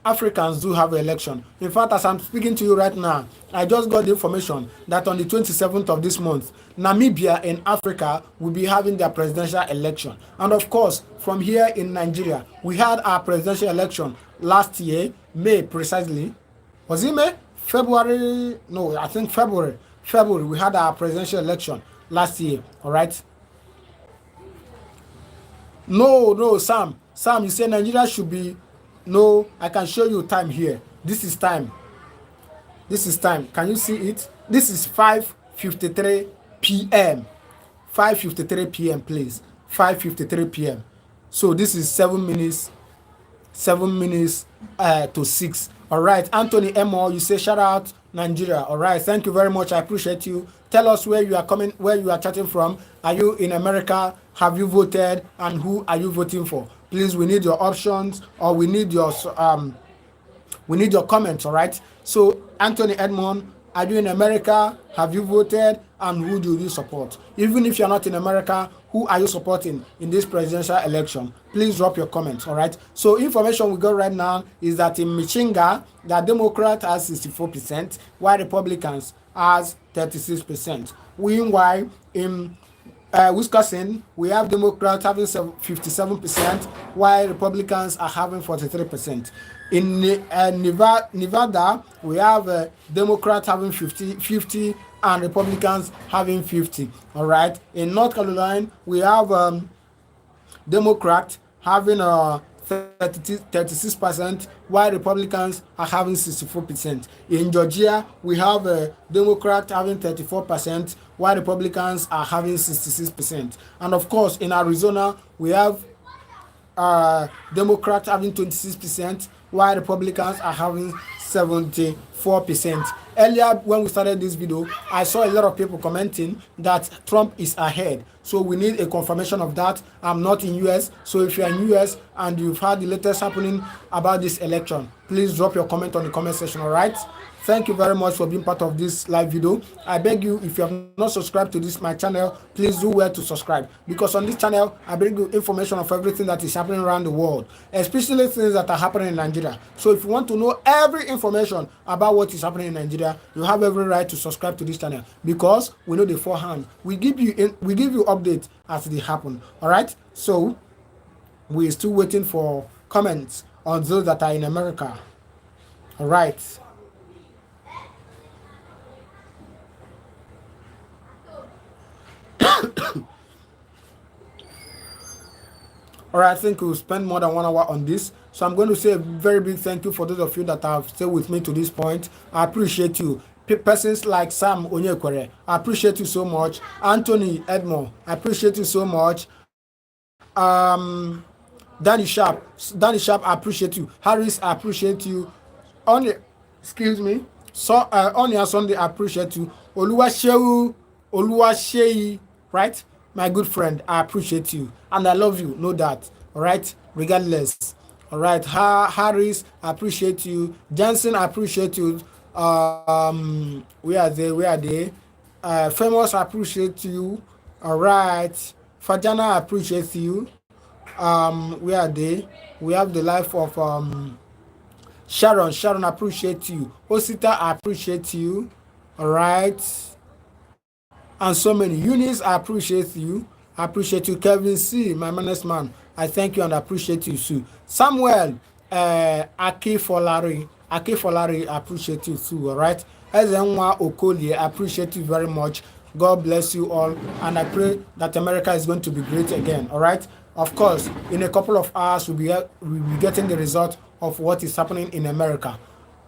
Africans do have an election. In fact, as I'm speaking to you right now, I just got the information that on the 27th of this month, Namibia in Africa will be having their presidential election. And of course, from here in Nigeria, we had our presidential election last year, May precisely. Was it May? February? No, I think February. February, we had our presidential election last year, all right? No, Sam, you say Nigeria should be. No, I can show you time here. This is time. Can you see it? This is 5:53 p.m. 5:53 p.m. please. 5:53 p.m. So this is 7 minutes to 6. All right, Anthony Emo, you say shout out Nigeria. All right, thank you very much. I appreciate you. Tell us where you are chatting from. Are you in America? Have you voted? And who are you voting for? Please, we need your options, or we need your comments. All right. So Anthony Edmond, are you in America? Have you voted? And who do you support? Even if you're not in America, who are you supporting in this presidential election? Please drop your comments. All right. So information we got right now is that in Michinga, the Democrat has 64%, while Republicans has 36%. Meanwhile, in Wisconsin, we have Democrats having 57%, while Republicans are having 43%. In Nevada, we have Democrats having 50 and Republicans having 50. All right. In North Carolina, we have Democrats having 36%, while Republicans are having 64%. In Georgia, we have Democrats having 34%, while Republicans are having 66%. And of course, in Arizona, we have Democrats having 26%, while Republicans are having 74%. Earlier, when we started this video, I saw a lot of people commenting that Trump is ahead. So we need a confirmation of that. I'm not in US. So if you're in US and you've heard the latest happening about this election, please drop your comment on the comment section, all right? Thank you very much for being part of this live video. I beg you, if you have not subscribed to my channel, please do well to subscribe, because on this channel I bring you information of everything that is happening around the world, especially things that are happening in Nigeria. So if you want to know every information about what is happening in Nigeria, you have every right to subscribe to this channel, because we know the forehand. We give you updates as they happen. All right. So we're still waiting for comments on those that are in America. All right. All right, I think we'll spend more than 1 hour on this. So I'm going to say a very big thank you for those of you that have stayed with me to this point. I appreciate you. persons like Sam Onyekwere, I appreciate you so much. Anthony Edmore, I appreciate you so much. Danny Sharp, I appreciate you. Harris, I appreciate you. Only, excuse me. So Onya Sunday, I appreciate you. Oluwaseyi, right? My good friend, I appreciate you and I love you, know that. All right, regardless. All right, Harris, I appreciate you. Johnson, I appreciate you. Where are they? Famous, I appreciate you. All right, Fajana, I appreciate you. Where are they? We have the life of Sharon, I appreciate you. Osita, I appreciate you. All right. And so many. Eunice, I appreciate you. I appreciate you. Kevin C, my honest man, I thank you and appreciate you too. Samuel, Akefolari, I appreciate you too. All right. Ezenwa Okolie, I appreciate you very much. God bless you all. And I pray that America is going to be great again. All right. Of course, in a couple of hours, we'll be getting the result of what is happening in America.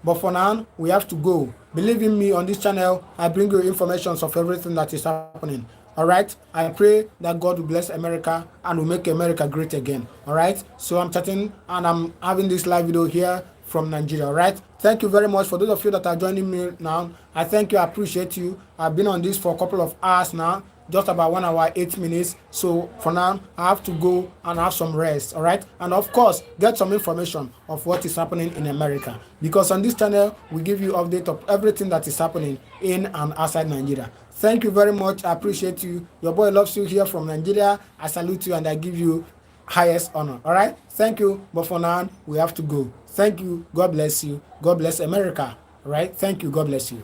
But for now, we have to go. Believe in me, on this channel, I bring you information of everything that is happening. All right? I pray that God will bless America and will make America great again. All right? So I'm chatting and I'm having this live video here from Nigeria. All right? Thank you very much for those of you that are joining me now. I thank you. I appreciate you. I've been on this for a couple of hours now. Just about 1 hour, 8 minutes. So for now, I have to go and have some rest. All right. And of course, get some information of what is happening in America. Because on this channel, we give you update of everything that is happening in and outside Nigeria. Thank you very much. I appreciate you. Your boy loves you here from Nigeria. I salute you and I give you highest honor. All right. Thank you. But for now, we have to go. Thank you. God bless you. God bless America. All right. Thank you. God bless you.